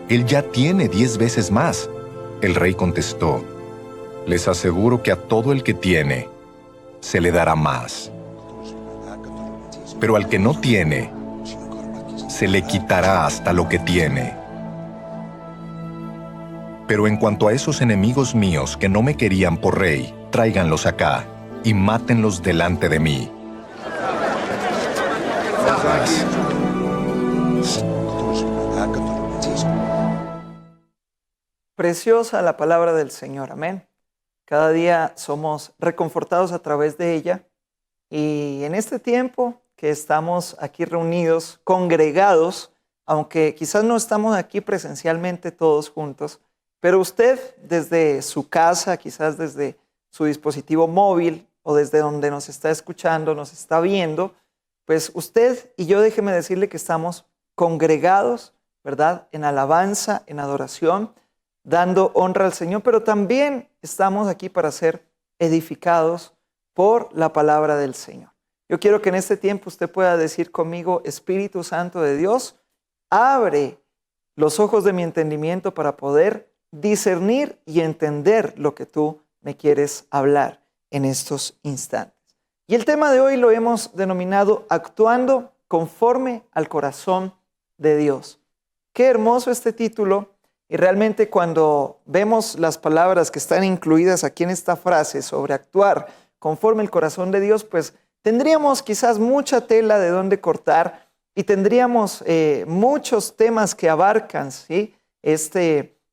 él ya tiene 10 veces más. El rey contestó, les aseguro que a todo el que tiene, se le dará más. Pero al que no tiene, se le quitará hasta lo que tiene. Pero en cuanto a esos enemigos míos que no me querían por rey, tráiganlos acá y mátenlos delante de mí.
Preciosa la palabra del Señor, amén. Cada día somos reconfortados a través de ella y en este tiempo que estamos aquí reunidos, congregados, aunque quizás no estamos aquí presencialmente todos juntos, pero usted desde su casa, quizás desde su dispositivo móvil o desde donde nos está escuchando, nos está viendo, pues usted y yo, déjeme decirle que estamos congregados, ¿verdad? En alabanza, en adoración, dando honra al Señor, pero también estamos aquí para ser edificados por la palabra del Señor. Yo quiero que en este tiempo usted pueda decir conmigo, Espíritu Santo de Dios, abre los ojos de mi entendimiento para poder discernir y entender lo que tú me quieres hablar en estos instantes. Y el tema de hoy lo hemos denominado actuando conforme al corazón de Dios. Qué hermoso este título. Y realmente cuando vemos las palabras que están incluidas aquí en esta frase sobre actuar conforme al corazón de Dios, pues tendríamos quizás mucha tela de dónde cortar y tendríamos muchos temas que abarcan, ¿sí?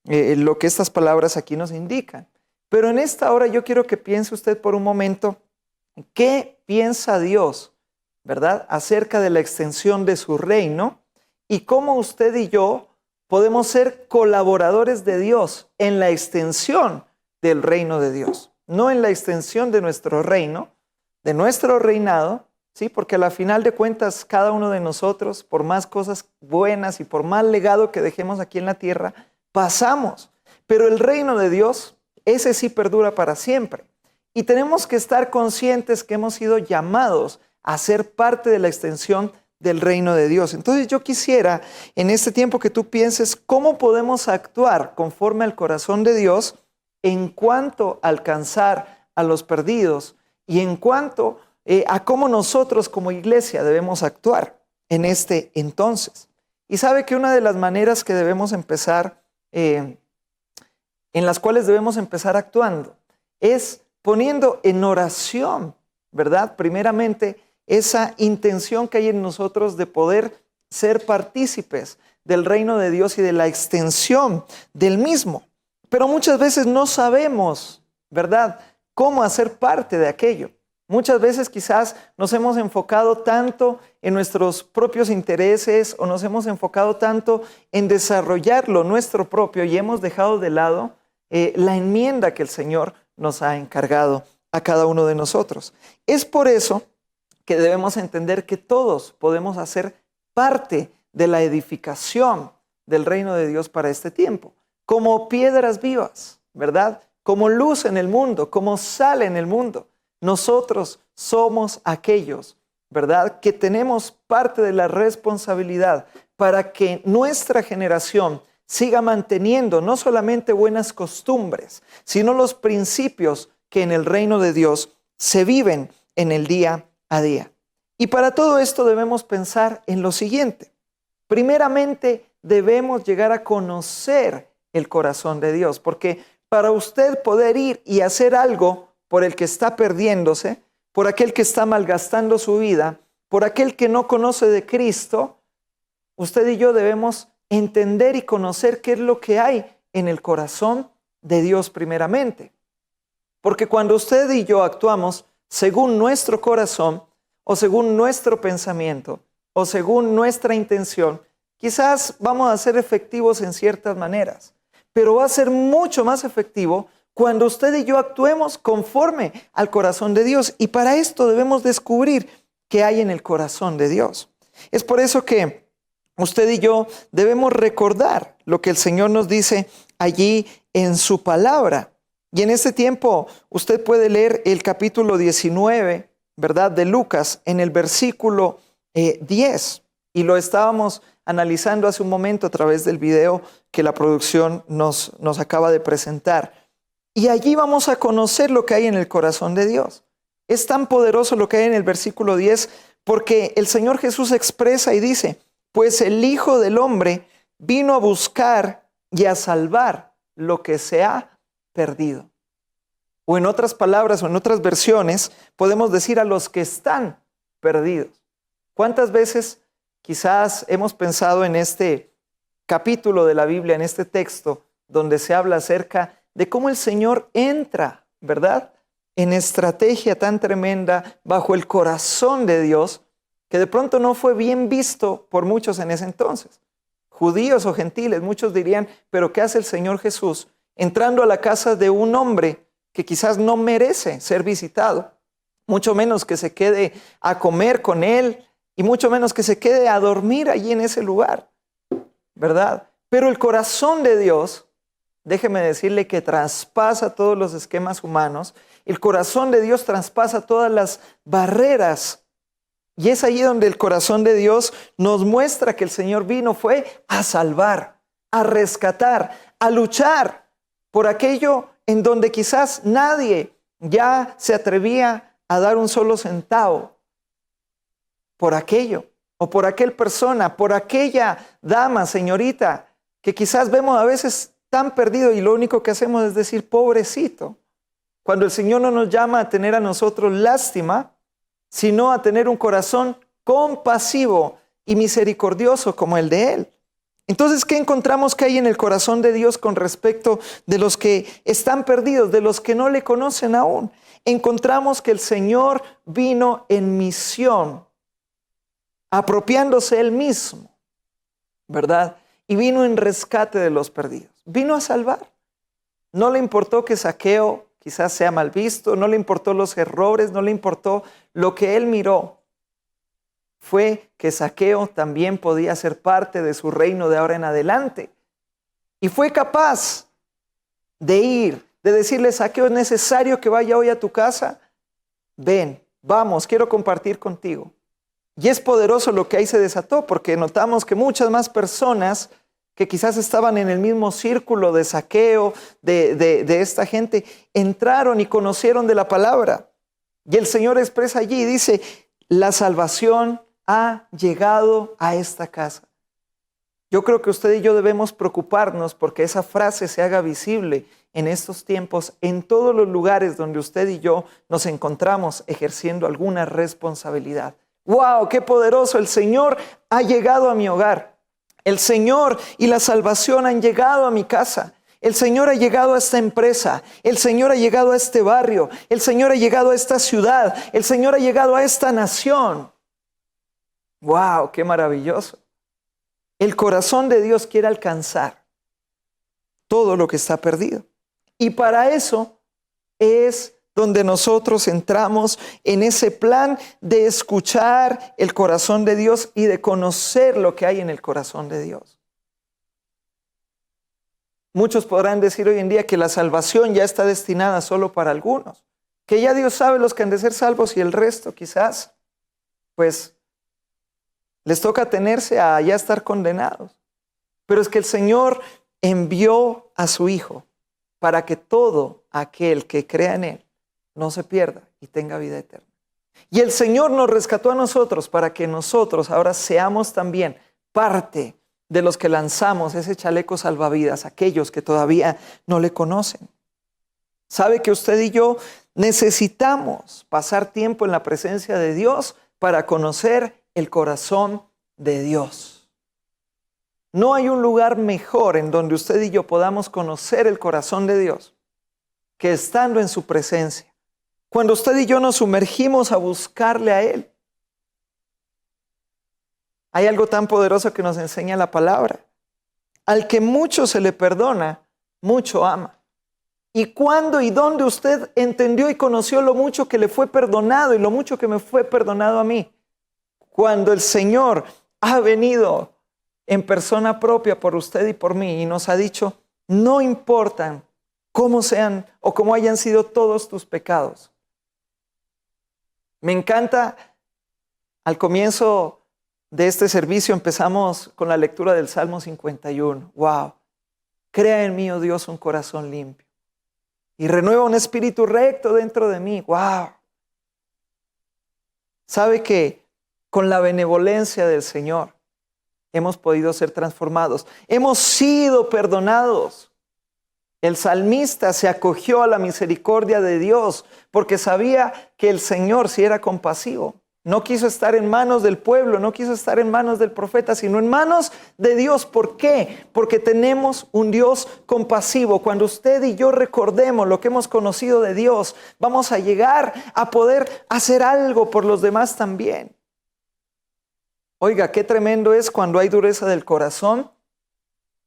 Lo que estas palabras aquí nos indican. Pero en esta hora yo quiero que piense usted por un momento, ¿qué piensa Dios, verdad, acerca de la extensión de su reino y cómo usted y yo podemos ser colaboradores de Dios en la extensión del reino de Dios? No en la extensión de nuestro reino, de nuestro reinado, ¿sí? Porque a la final de cuentas cada uno de nosotros, por más cosas buenas y por más legado que dejemos aquí en la tierra, pasamos. Pero el reino de Dios, ese sí perdura para siempre. Y tenemos que estar conscientes que hemos sido llamados a ser parte de la extensión del reino de Dios. Entonces yo quisiera en este tiempo que tú pienses cómo podemos actuar conforme al corazón de Dios en cuanto a alcanzar a los perdidos y en cuanto a cómo nosotros como iglesia debemos actuar en este entonces. Y sabe que una de las maneras que debemos empezar, en las cuales debemos empezar actuando, es poniendo en oración, ¿verdad? Primeramente, esa intención que hay en nosotros de poder ser partícipes del reino de Dios y de la extensión del mismo. Pero muchas veces no sabemos, ¿verdad?, cómo hacer parte de aquello. Muchas veces quizás nos hemos enfocado tanto en nuestros propios intereses o nos hemos enfocado tanto en desarrollar lo nuestro propio y hemos dejado de lado la enmienda que el Señor nos ha encargado a cada uno de nosotros. Es por eso que debemos entender que todos podemos hacer parte de la edificación del reino de Dios para este tiempo, como piedras vivas, ¿verdad? Como luz en el mundo, como sal en el mundo. Nosotros somos aquellos, ¿verdad?, que tenemos parte de la responsabilidad para que nuestra generación siga manteniendo no solamente buenas costumbres, sino los principios que en el reino de Dios se viven en el día a día. Y para todo esto debemos pensar en lo siguiente. Primeramente, debemos llegar a conocer el corazón de Dios, porque para usted poder ir y hacer algo por el que está perdiéndose, por aquel que está malgastando su vida, por aquel que no conoce de Cristo, usted y yo debemos entender y conocer qué es lo que hay en el corazón de Dios primeramente. Porque cuando usted y yo actuamos según nuestro corazón, o según nuestro pensamiento, o según nuestra intención, quizás vamos a ser efectivos en ciertas maneras, pero va a ser mucho más efectivo cuando usted y yo actuemos conforme al corazón de Dios. Y para esto debemos descubrir qué hay en el corazón de Dios. Es por eso que usted y yo debemos recordar lo que el Señor nos dice allí en su palabra. Y en este tiempo usted puede leer el capítulo 19 ¿verdad?, de Lucas en el versículo 10. Y lo estábamos analizando hace un momento a través del video que la producción nos acaba de presentar. Y allí vamos a conocer lo que hay en el corazón de Dios. Es tan poderoso lo que hay en el versículo 10 porque el Señor Jesús expresa y dice, pues el Hijo del Hombre vino a buscar y a salvar lo que se ha perdido. O en otras palabras o en otras versiones podemos decir a los que están perdidos. ¿Cuántas veces quizás hemos pensado en este capítulo de la Biblia, en este texto, donde se habla acerca de cómo el Señor entra, ¿verdad?, en estrategia tan tremenda bajo el corazón de Dios, que de pronto no fue bien visto por muchos en ese entonces. Judíos o gentiles, muchos dirían, pero ¿qué hace el Señor Jesús entrando a la casa de un hombre que quizás no merece ser visitado? Mucho menos que se quede a comer con él y mucho menos que se quede a dormir allí en ese lugar, ¿verdad? Pero el corazón de Dios, déjeme decirle que traspasa todos los esquemas humanos. El corazón de Dios traspasa todas las barreras. Y es allí donde el corazón de Dios nos muestra que el Señor vino fue a salvar, a rescatar, a luchar por aquello en donde quizás nadie ya se atrevía a dar un solo centavo. Por aquello, o por aquel persona, por aquella dama, señorita, que quizás vemos a veces tan perdido y lo único que hacemos es decir, pobrecito. Cuando el Señor no nos llama a tener a nosotros lástima, sino a tener un corazón compasivo y misericordioso como el de Él. Entonces, ¿qué encontramos que hay en el corazón de Dios con respecto de los que están perdidos, de los que no le conocen aún? Encontramos que el Señor vino en misión, apropiándose Él mismo, ¿verdad? Y vino en rescate de los perdidos. Vino a salvar. No le importó que Zaqueo quizás sea mal visto, no le importó los errores, no le importó lo que Él miró. Fue que Zaqueo también podía ser parte de su reino de ahora en adelante. Y fue capaz de ir, de decirle, Zaqueo, ¿es necesario que vaya hoy a tu casa? Ven, vamos, quiero compartir contigo. Y es poderoso lo que ahí se desató, porque notamos que muchas más personas que quizás estaban en el mismo círculo de Zaqueo, de esta gente, entraron y conocieron de la palabra. Y el Señor expresa allí y dice, la salvación ha llegado a esta casa. Yo creo que usted y yo debemos preocuparnos porque esa frase se haga visible en estos tiempos, en todos los lugares donde usted y yo nos encontramos ejerciendo alguna responsabilidad. ¡Wow! ¡Qué poderoso! El Señor ha llegado a mi hogar. El Señor y la salvación han llegado a mi casa. El Señor ha llegado a esta empresa. El Señor ha llegado a este barrio. El Señor ha llegado a esta ciudad. El Señor ha llegado a esta nación. ¡Wow! ¡Qué maravilloso! El corazón de Dios quiere alcanzar todo lo que está perdido. Y para eso es donde nosotros entramos en ese plan de escuchar el corazón de Dios y de conocer lo que hay en el corazón de Dios. Muchos podrán decir hoy en día que la salvación ya está destinada solo para algunos, que ya Dios sabe los que han de ser salvos y el resto quizás, pues, les toca atenerse a ya estar condenados. Pero es que el Señor envió a su Hijo para que todo aquel que crea en Él no se pierda y tenga vida eterna. Y el Señor nos rescató a nosotros para que nosotros ahora seamos también parte de los que lanzamos ese chaleco salvavidas, aquellos que todavía no le conocen. ¿Sabe que usted y yo necesitamos pasar tiempo en la presencia de Dios para conocer el corazón de Dios? No hay un lugar mejor en donde usted y yo podamos conocer el corazón de Dios que estando en su presencia. Cuando usted y yo nos sumergimos a buscarle a Él. Hay algo tan poderoso que nos enseña la palabra. Al que mucho se le perdona, mucho ama. ¿Y cuándo y dónde usted entendió y conoció lo mucho que le fue perdonado y lo mucho que me fue perdonado a mí? Cuando el Señor ha venido en persona propia por usted y por mí y nos ha dicho, no importan cómo sean o cómo hayan sido todos tus pecados. Me encanta, al comienzo de este servicio empezamos con la lectura del Salmo 51. ¡Wow! Crea en mí, oh Dios, un corazón limpio y renueva un espíritu recto dentro de mí. ¡Wow! ¿Sabe que con la benevolencia del Señor hemos podido ser transformados? Hemos sido perdonados. El salmista se acogió a la misericordia de Dios porque sabía que el Señor sí era compasivo. No quiso estar en manos del pueblo, no quiso estar en manos del profeta, sino en manos de Dios. ¿Por qué? Porque tenemos un Dios compasivo. Cuando usted y yo recordemos lo que hemos conocido de Dios, vamos a llegar a poder hacer algo por los demás también. Oiga, qué tremendo es cuando hay dureza del corazón.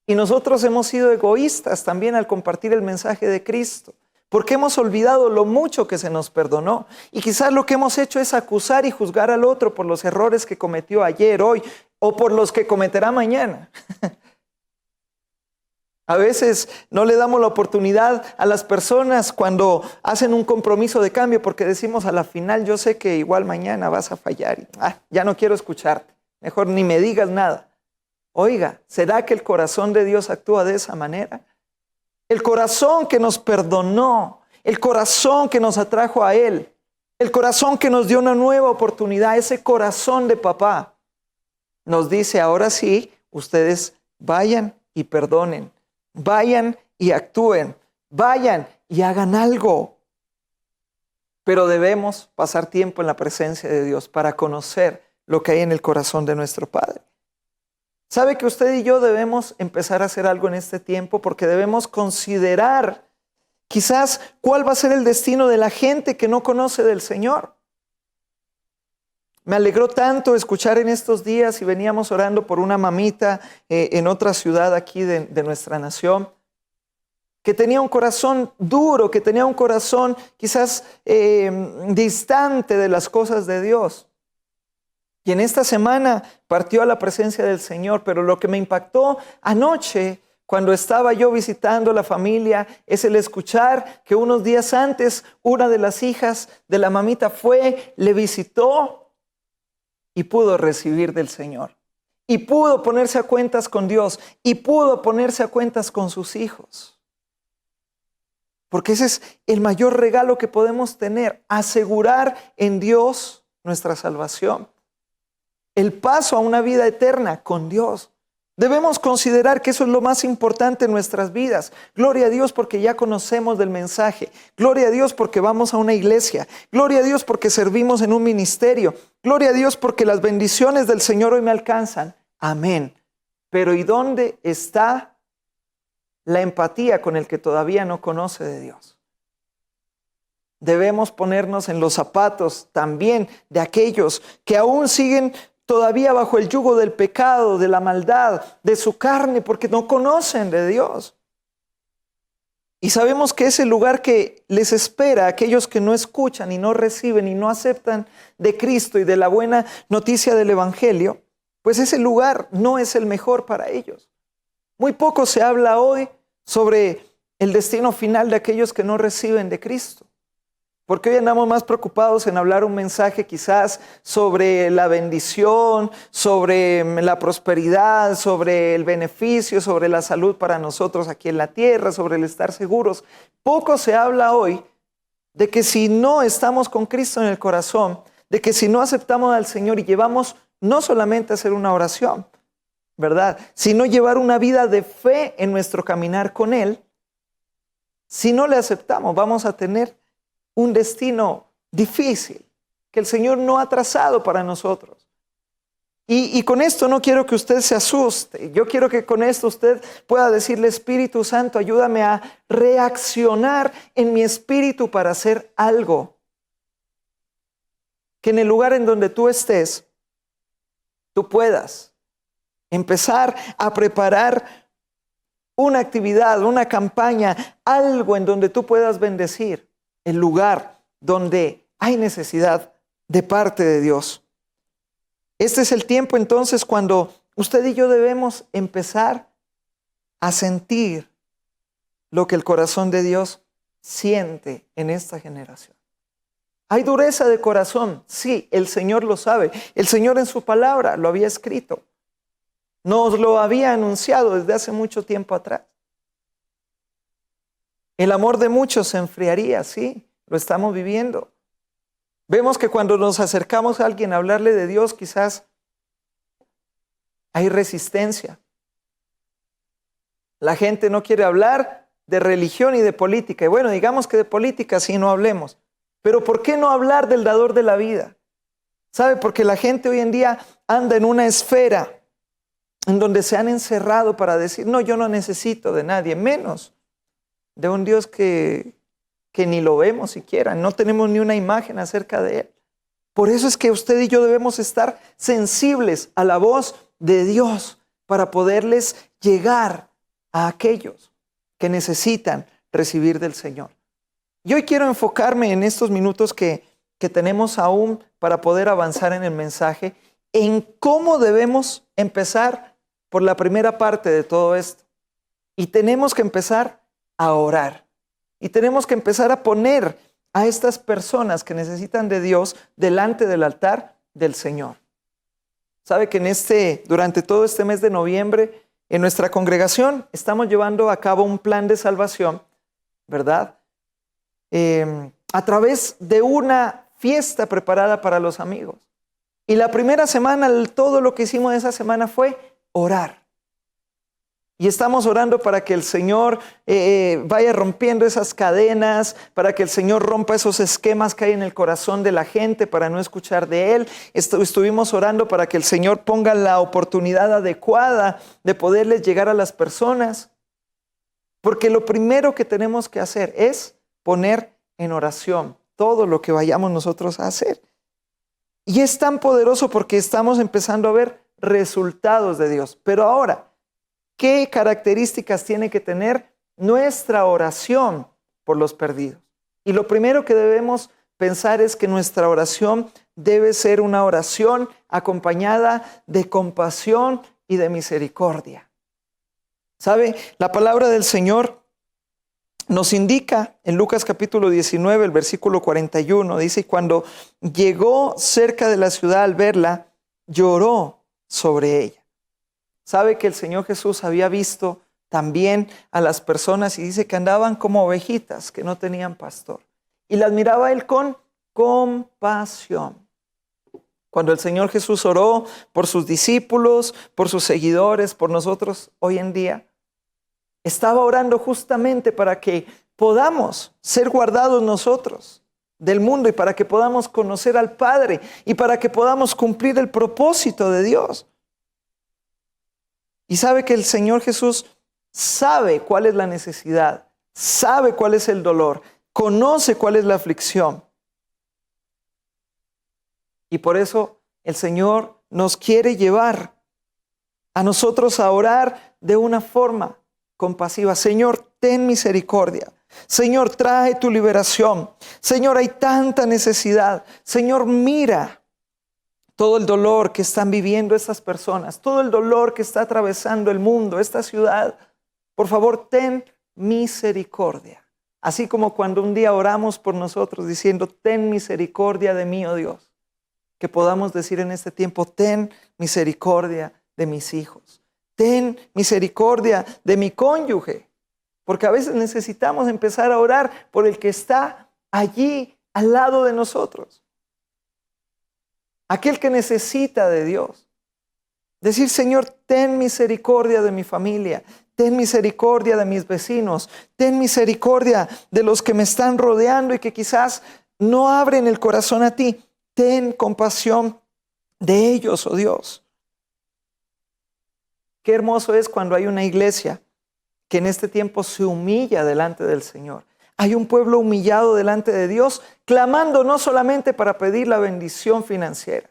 Y nosotros hemos sido egoístas también al compartir el mensaje de Cristo, porque hemos olvidado lo mucho que se nos perdonó. Y quizás lo que hemos hecho es acusar y juzgar al otro por los errores que cometió ayer, hoy, o por los que cometerá mañana. A veces no le damos la oportunidad a las personas cuando hacen un compromiso de cambio, porque decimos a la final, yo sé que igual mañana vas a fallar. Y, ya no quiero escucharte, mejor ni me digas nada. Oiga, ¿será que el corazón de Dios actúa de esa manera? El corazón que nos perdonó, el corazón que nos atrajo a Él, el corazón que nos dio una nueva oportunidad, ese corazón de papá, nos dice, ahora sí, ustedes vayan y perdonen, vayan y actúen, vayan y hagan algo. Pero debemos pasar tiempo en la presencia de Dios para conocer lo que hay en el corazón de nuestro Padre. ¿Sabe que usted y yo debemos empezar a hacer algo en este tiempo? Porque debemos considerar quizás cuál va a ser el destino de la gente que no conoce del Señor. Me alegró tanto escuchar en estos días y veníamos orando por una mamita en otra ciudad aquí de nuestra nación, que tenía un corazón duro, que tenía un corazón quizás distante de las cosas de Dios. Y en esta semana partió a la presencia del Señor, pero lo que me impactó anoche, cuando estaba yo visitando la familia, es el escuchar que unos días antes una de las hijas de la mamita fue, le visitó y pudo recibir del Señor. Y pudo ponerse a cuentas con Dios y pudo ponerse a cuentas con sus hijos. Porque ese es el mayor regalo que podemos tener, asegurar en Dios nuestra salvación. El paso a una vida eterna con Dios. Debemos considerar que eso es lo más importante en nuestras vidas. Gloria a Dios porque ya conocemos del mensaje. Gloria a Dios porque vamos a una iglesia. Gloria a Dios porque servimos en un ministerio. Gloria a Dios porque las bendiciones del Señor hoy me alcanzan. Amén. Pero ¿y dónde está la empatía con el que todavía no conoce de Dios? Debemos ponernos en los zapatos también de aquellos que aún siguen todavía bajo el yugo del pecado, de la maldad, de su carne, porque no conocen de Dios. Y sabemos que ese lugar que les espera a aquellos que no escuchan y no reciben y no aceptan de Cristo y de la buena noticia del Evangelio, pues ese lugar no es el mejor para ellos. Muy poco se habla hoy sobre el destino final de aquellos que no reciben de Cristo. Porque hoy andamos más preocupados en hablar un mensaje quizás sobre la bendición, sobre la prosperidad, sobre el beneficio, sobre la salud para nosotros aquí en la tierra, sobre el estar seguros. Poco se habla hoy de que si no estamos con Cristo en el corazón, de que si no aceptamos al Señor y llevamos no solamente a hacer una oración, ¿verdad? Sino llevar una vida de fe en nuestro caminar con Él, si no le aceptamos vamos a tener un destino difícil que el Señor no ha trazado para nosotros. Y con esto no quiero que usted se asuste. Yo quiero que con esto usted pueda decirle, Espíritu Santo, ayúdame a reaccionar en mi espíritu para hacer algo. Que en el lugar en donde tú estés, tú puedas empezar a preparar una actividad, una campaña, algo en donde tú puedas bendecir el lugar donde hay necesidad de parte de Dios. Este es el tiempo entonces cuando usted y yo debemos empezar a sentir lo que el corazón de Dios siente en esta generación. Hay dureza de corazón. Sí, el Señor lo sabe. El Señor en su palabra lo había escrito. Nos lo había anunciado desde hace mucho tiempo atrás. El amor de muchos se enfriaría, sí, lo estamos viviendo. Vemos que cuando nos acercamos a alguien a hablarle de Dios, quizás hay resistencia. La gente no quiere hablar de religión y de política. Y bueno, digamos que de política sí no hablemos. Pero ¿por qué no hablar del dador de la vida? ¿Sabe? Porque la gente hoy en día anda en una esfera en donde se han encerrado para decir, no, yo no necesito de nadie, menos de un Dios que ni lo vemos siquiera, no tenemos ni una imagen acerca de Él. Por eso es que usted y yo debemos estar sensibles a la voz de Dios para poderles llegar a aquellos que necesitan recibir del Señor. Y hoy quiero enfocarme en estos minutos que tenemos aún para poder avanzar en el mensaje, en cómo debemos empezar por la primera parte de todo esto. Y tenemos que empezar a orar. Y tenemos que empezar a poner a estas personas que necesitan de Dios delante del altar del Señor. Sabe que durante todo este mes de noviembre, en nuestra congregación estamos llevando a cabo un plan de salvación, ¿verdad? A través de una fiesta preparada para los amigos. Y la primera semana, todo lo que hicimos esa semana fue orar. Y estamos orando para que el Señor vaya rompiendo esas cadenas, para que el Señor rompa esos esquemas que hay en el corazón de la gente para no escuchar de Él. Estuvimos orando para que el Señor ponga la oportunidad adecuada de poderles llegar a las personas. Porque lo primero que tenemos que hacer es poner en oración todo lo que vayamos nosotros a hacer. Y es tan poderoso porque estamos empezando a ver resultados de Dios. Pero ahora, ¿qué características tiene que tener nuestra oración por los perdidos? Y lo primero que debemos pensar es que nuestra oración debe ser una oración acompañada de compasión y de misericordia. ¿Sabe? La palabra del Señor nos indica en Lucas capítulo 19, el versículo 41, dice, cuando llegó cerca de la ciudad al verla, lloró sobre ella. Sabe que el Señor Jesús había visto también a las personas y dice que andaban como ovejitas que no tenían pastor. Y las miraba Él con compasión. Cuando el Señor Jesús oró por sus discípulos, por sus seguidores, por nosotros hoy en día, estaba orando justamente para que podamos ser guardados nosotros del mundo y para que podamos conocer al Padre y para que podamos cumplir el propósito de Dios. Y sabe que el Señor Jesús sabe cuál es la necesidad, sabe cuál es el dolor, conoce cuál es la aflicción. Y por eso el Señor nos quiere llevar a nosotros a orar de una forma compasiva. Señor, ten misericordia. Señor, trae tu liberación. Señor, hay tanta necesidad. Señor, mira todo el dolor que están viviendo estas personas, todo el dolor que está atravesando el mundo, esta ciudad. Por favor, ten misericordia. Así como cuando un día oramos por nosotros diciendo, ten misericordia de mí, oh Dios. Que podamos decir en este tiempo, ten misericordia de mis hijos. Ten misericordia de mi cónyuge. Porque a veces necesitamos empezar a orar por el que está allí al lado de nosotros. Aquel que necesita de Dios. Decir, Señor, ten misericordia de mi familia. Ten misericordia de mis vecinos. Ten misericordia de los que me están rodeando y que quizás no abren el corazón a ti. Ten compasión de ellos, oh Dios. Qué hermoso es cuando hay una iglesia que en este tiempo se humilla delante del Señor. Hay un pueblo humillado delante de Dios, clamando no solamente para pedir la bendición financiera,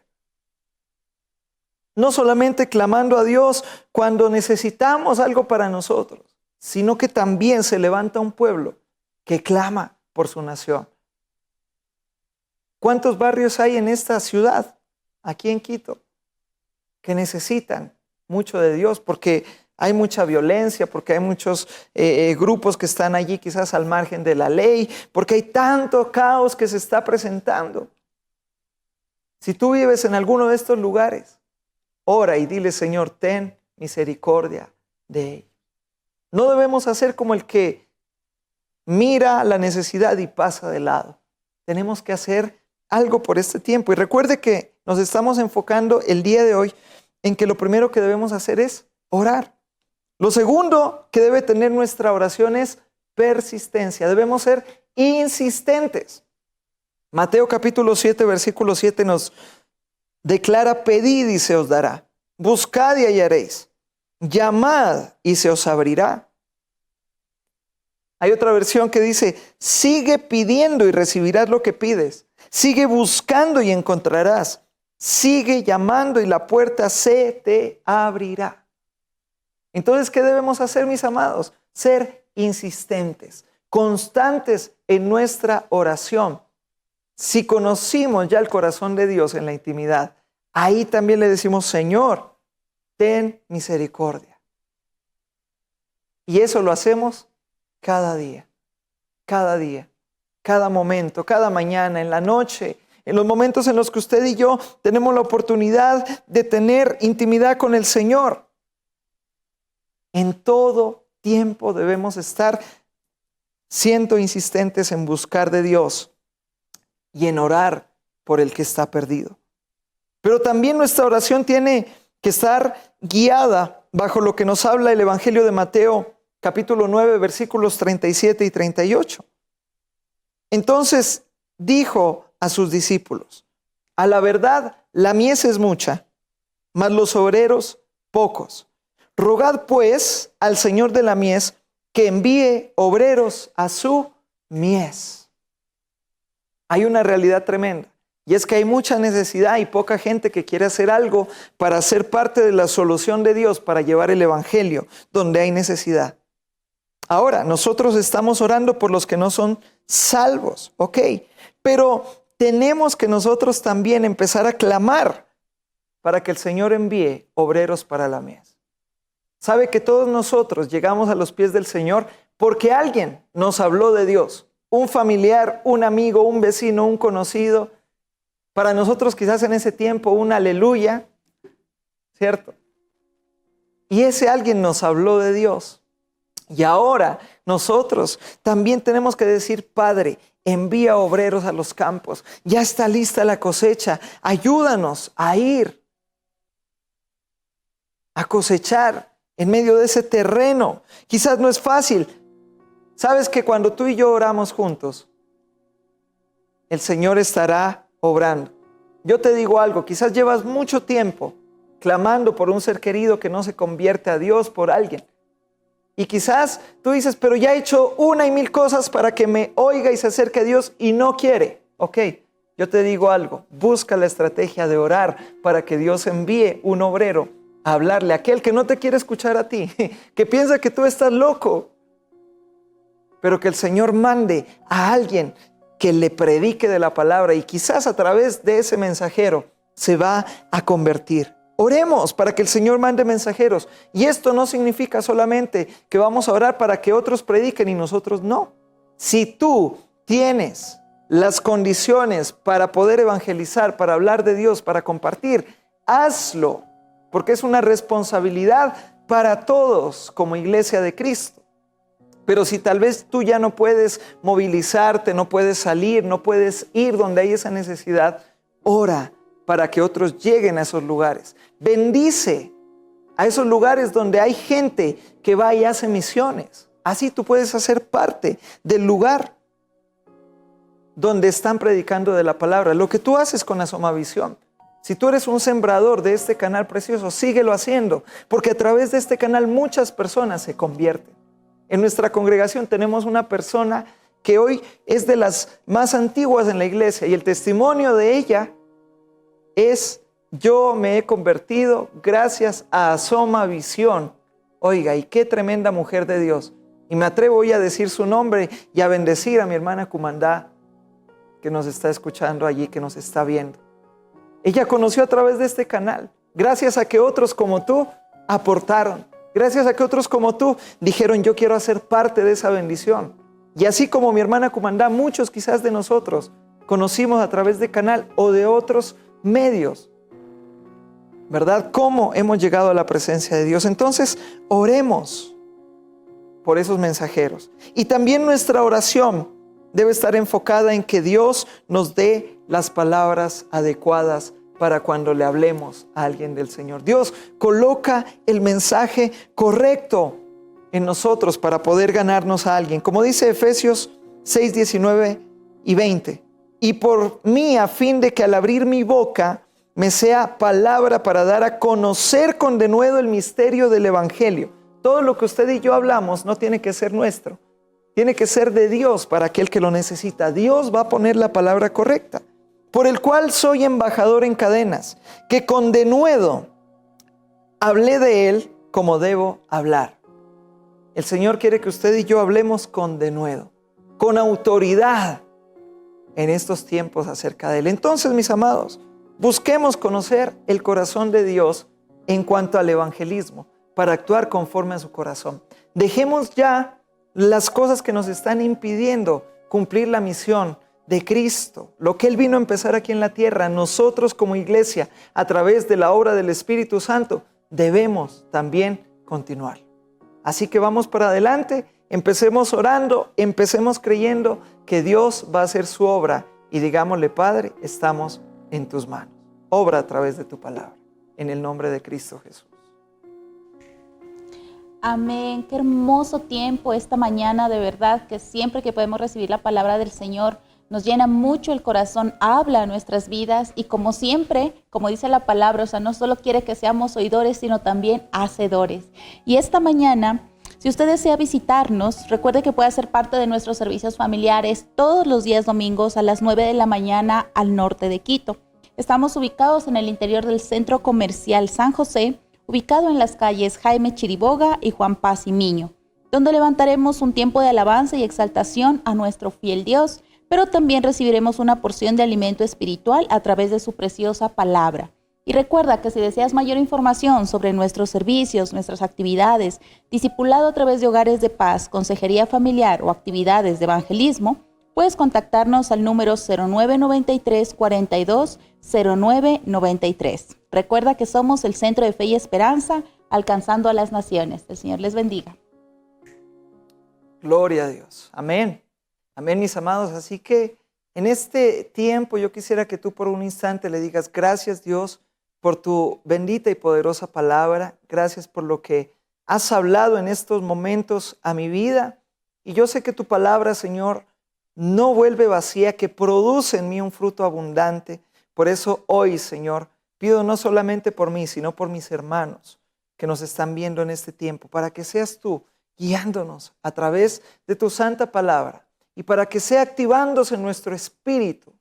no solamente clamando a Dios cuando necesitamos algo para nosotros, sino que también se levanta un pueblo que clama por su nación. ¿Cuántos barrios hay en esta ciudad, aquí en Quito, que necesitan mucho de Dios? Porque hay mucha violencia, porque hay muchos grupos que están allí quizás al margen de la ley, porque hay tanto caos que se está presentando. Si tú vives en alguno de estos lugares, ora y dile, Señor, ten misericordia de ellos. No debemos hacer como el que mira la necesidad y pasa de lado. Tenemos que hacer algo por este tiempo. Y recuerde que nos estamos enfocando el día de hoy en que lo primero que debemos hacer es orar. Lo segundo que debe tener nuestra oración es persistencia. Debemos ser insistentes. Mateo capítulo 7, versículo 7 nos declara: pedid y se os dará, buscad y hallaréis, llamad y se os abrirá. Hay otra versión que dice: sigue pidiendo y recibirás lo que pides, sigue buscando y encontrarás, sigue llamando y la puerta se te abrirá. Entonces, ¿qué debemos hacer, mis amados? Ser insistentes, constantes en nuestra oración. Si conocimos ya el corazón de Dios en la intimidad, ahí también le decimos: Señor, ten misericordia. Y eso lo hacemos cada día, cada momento, cada mañana, en la noche, en los momentos en los que usted y yo tenemos la oportunidad de tener intimidad con el Señor. En todo tiempo debemos estar siendo insistentes en buscar de Dios y en orar por el que está perdido. Pero también nuestra oración tiene que estar guiada bajo lo que nos habla el Evangelio de Mateo, capítulo 9, versículos 37 y 38. Entonces dijo a sus discípulos: a la verdad, la mies es mucha, mas los obreros pocos. Rogad pues al Señor de la mies que envíe obreros a su mies. Hay una realidad tremenda, y es que hay mucha necesidad y poca gente que quiere hacer algo para ser parte de la solución de Dios, para llevar el evangelio donde hay necesidad. Ahora, nosotros estamos orando por los que no son salvos, ¿ok? Pero tenemos que nosotros también empezar a clamar para que el Señor envíe obreros para la mies. ¿Sabe que todos nosotros llegamos a los pies del Señor porque alguien nos habló de Dios? Un familiar, un amigo, un vecino, un conocido. Para nosotros quizás en ese tiempo un aleluya, ¿cierto? Y ese alguien nos habló de Dios. Y ahora nosotros también tenemos que decir: Padre, envía obreros a los campos. Ya está lista la cosecha. Ayúdanos a ir a cosechar en medio de ese terreno. Quizás no es fácil. Sabes que cuando tú y yo oramos juntos, el Señor estará obrando. Yo te digo algo, quizás llevas mucho tiempo clamando por un ser querido que no se convierte a Dios, por alguien. Y quizás tú dices: pero ya he hecho una y mil cosas para que me oiga y se acerque a Dios y no quiere. Ok, yo te digo algo, busca la estrategia de orar para que Dios envíe un obrero a hablarle a aquel que no te quiere escuchar a ti, que piensa que tú estás loco, pero que el Señor mande a alguien que le predique de la palabra, y quizás a través de ese mensajero se va a convertir. Oremos para que el Señor mande mensajeros. Y esto no significa solamente que vamos a orar para que otros prediquen y nosotros no. Si tú tienes las condiciones para poder evangelizar, para hablar de Dios, para compartir, hazlo, porque es una responsabilidad para todos como iglesia de Cristo. Pero si tal vez tú ya no puedes movilizarte, no puedes salir, no puedes ir donde hay esa necesidad, ora para que otros lleguen a esos lugares. Bendice a esos lugares donde hay gente que va y hace misiones. Así tú puedes hacer parte del lugar donde están predicando de la palabra. Lo que tú haces con Asomavisión. Si tú eres un sembrador de este canal precioso, síguelo haciendo, porque a través de este canal muchas personas se convierten. En nuestra congregación tenemos una persona que hoy es de las más antiguas en la iglesia, y el testimonio de ella es: yo me he convertido gracias a Asomavisión. Oiga, y qué tremenda mujer de Dios. Y me atrevo hoy a decir su nombre y a bendecir a mi hermana Cumandá, que nos está escuchando allí, que nos está viendo. Ella conoció a través de este canal, gracias a que otros como tú aportaron. Gracias a que otros como tú dijeron, yo quiero hacer parte de esa bendición. Y así como mi hermana Cumandá, muchos quizás de nosotros conocimos a través de Canal o de otros medios, ¿verdad? ¿Cómo hemos llegado a la presencia de Dios? Entonces, oremos por esos mensajeros. Y también nuestra oración debe estar enfocada en que Dios nos dé las palabras adecuadas para cuando le hablemos a alguien del Señor. Dios coloca el mensaje correcto en nosotros para poder ganarnos a alguien. Como dice Efesios 6, 19 y 20. Y por mí, a fin de que al abrir mi boca me sea palabra para dar a conocer con denuedo el misterio del Evangelio. Todo lo que usted y yo hablamos no tiene que ser nuestro. Tiene que ser de Dios para aquel que lo necesita. Dios va a poner la palabra correcta. Por el cual soy embajador en cadenas, que con denuedo hablé de él como debo hablar. El Señor quiere que usted y yo hablemos con denuedo, con autoridad en estos tiempos acerca de él. Entonces, mis amados, busquemos conocer el corazón de Dios en cuanto al evangelismo, para actuar conforme a su corazón. Dejemos ya las cosas que nos están impidiendo cumplir la misión de Cristo, lo que Él vino a empezar aquí en la tierra. Nosotros como iglesia, a través de la obra del Espíritu Santo, debemos también continuar. Así que vamos para adelante, empecemos orando, empecemos creyendo que Dios va a hacer su obra y digámosle, Padre, estamos en tus manos. Obra a través de tu palabra, en el nombre de Cristo Jesús.
Amén. Qué hermoso tiempo esta mañana, de verdad, que siempre que podemos recibir la palabra del Señor, nos llena mucho el corazón, habla a nuestras vidas y como siempre, como dice la palabra, o sea, no solo quiere que seamos oidores, sino también hacedores. Y esta mañana, si usted desea visitarnos, recuerde que puede ser parte de nuestros servicios familiares todos los días domingos a las 9 de la mañana al norte de Quito. Estamos ubicados en el interior del Centro Comercial San José, ubicado en las calles Jaime Chiriboga y Juan Paz y Miño, donde levantaremos un tiempo de alabanza y exaltación a nuestro fiel Dios, pero también recibiremos una porción de alimento espiritual a través de su preciosa palabra. Y recuerda que si deseas mayor información sobre nuestros servicios, nuestras actividades, discipulado a través de hogares de paz, consejería familiar o actividades de evangelismo, puedes contactarnos al número 0993 42 0993. Recuerda que somos el Centro de Fe y Esperanza, alcanzando a las naciones. El Señor les bendiga.
Gloria a Dios. Amén. Amén, mis amados. Así que en este tiempo yo quisiera que tú por un instante le digas gracias, Dios, por tu bendita y poderosa palabra. Gracias por lo que has hablado en estos momentos a mi vida. Y yo sé que tu palabra, Señor, no vuelve vacía, que produce en mí un fruto abundante. Por eso hoy, Señor, pido no solamente por mí, sino por mis hermanos que nos están viendo en este tiempo, para que seas tú guiándonos a través de tu santa palabra y para que sea activándose en nuestro espíritu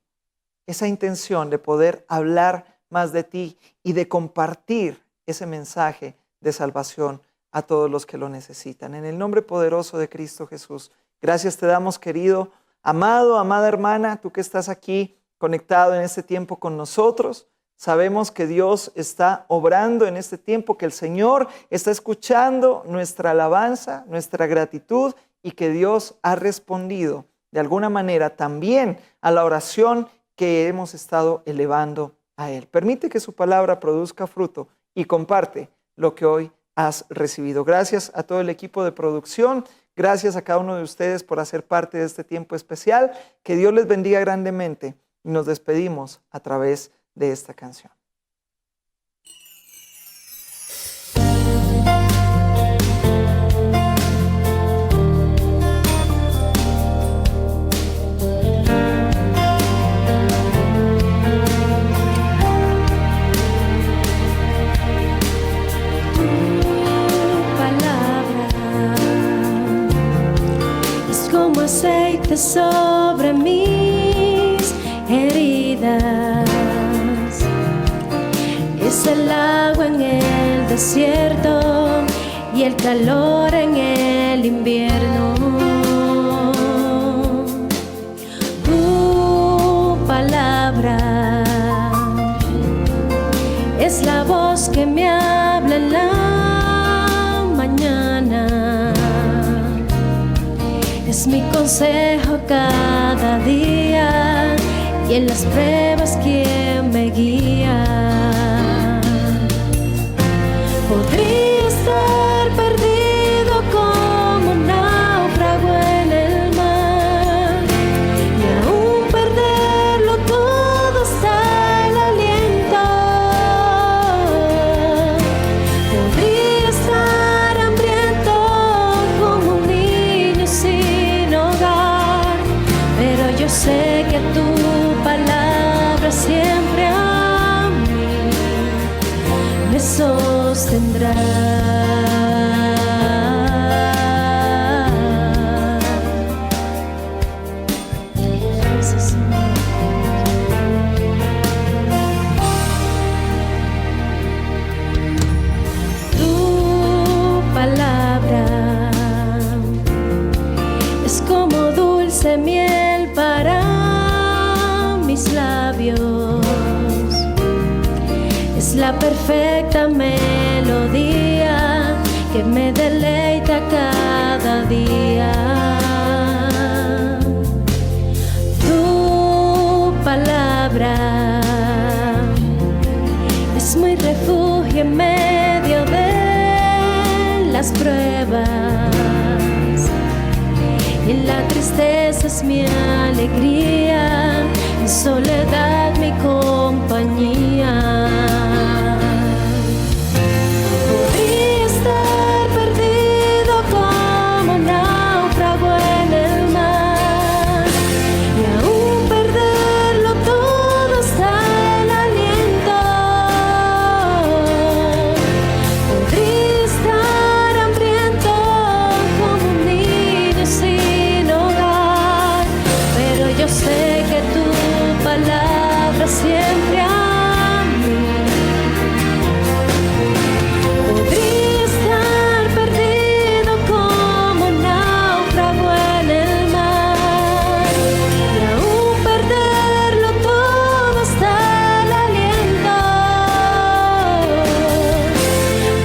esa intención de poder hablar más de ti y de compartir ese mensaje de salvación a todos los que lo necesitan. En el nombre poderoso de Cristo Jesús, gracias te damos, querido, amado, amada hermana, tú que estás aquí conectado en este tiempo con nosotros. Sabemos que Dios está obrando en este tiempo, que el Señor está escuchando nuestra alabanza, nuestra gratitud y que Dios ha respondido de alguna manera también a la oración que hemos estado elevando a Él. Permite que su palabra produzca fruto y comparte lo que hoy has recibido. Gracias a todo el equipo de producción, gracias a cada uno de ustedes por hacer parte de este tiempo especial. Que Dios les bendiga grandemente y nos despedimos a través de esta canción.
Aceite sobre mis heridas, es el agua en el desierto y el calor en el invierno. Tu palabra es la voz que me habla en la mañana. es mi consejo cada día y en las pruebas quien me guía. Podría estar perdido como un náufrago en el mar y aún perderlo todo hasta el aliento. Podría estar hambriento como un niño sin hogar, pero yo sé que tu palabra siempre a mí me sostendrá. Gracias, Señor. Tu palabra es como dulce miel para mis labios, es la perfecta melodía que me deleita cada día. Tu palabra es mi refugio en medio de las pruebas, y la tristeza es mi alegría, en soledad mi compañía. Podría estar perdido como un náufrago en el mar y aún perderlo todo hasta el aliento. Podría estar hambriento como un niño sin hogar, pero yo sé que tu palabra siempre a mí. Podría estar perdido como un náufrago en el mar y aún perderlo todo hasta el aliento.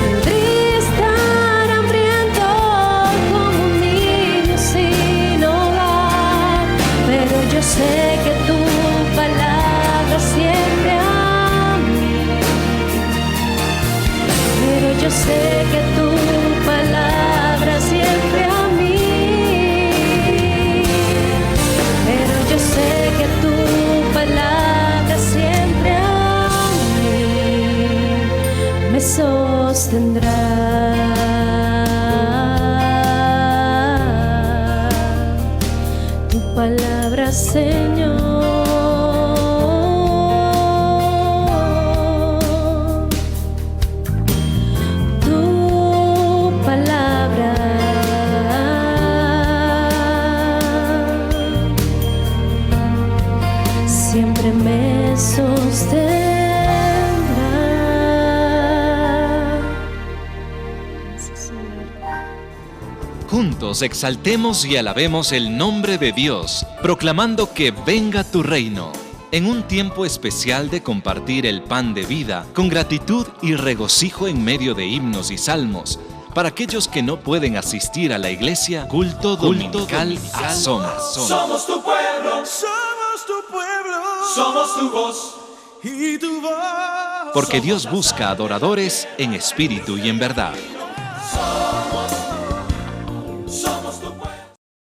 Podría estar hambriento como un niño sin hogar, pero yo sé que tu palabra siempre a mí. Pero yo sé que tu palabra siempre a mí. Pero yo sé que tu palabra siempre a mí me sostendrá. Tu palabra, Señor. Tu palabra siempre me sostendrá. Gracias, Señor.
Juntos exaltemos y alabemos el nombre de Dios, proclamando que venga tu reino. En un tiempo especial de compartir el pan de vida, con gratitud y regocijo en medio de himnos y salmos, para aquellos que no pueden asistir a la iglesia, culto dominical a Somas.
Somos tu pueblo, somos tu pueblo, somos tu voz y tu voz.
Porque Dios busca adoradores en espíritu y en verdad.
Somos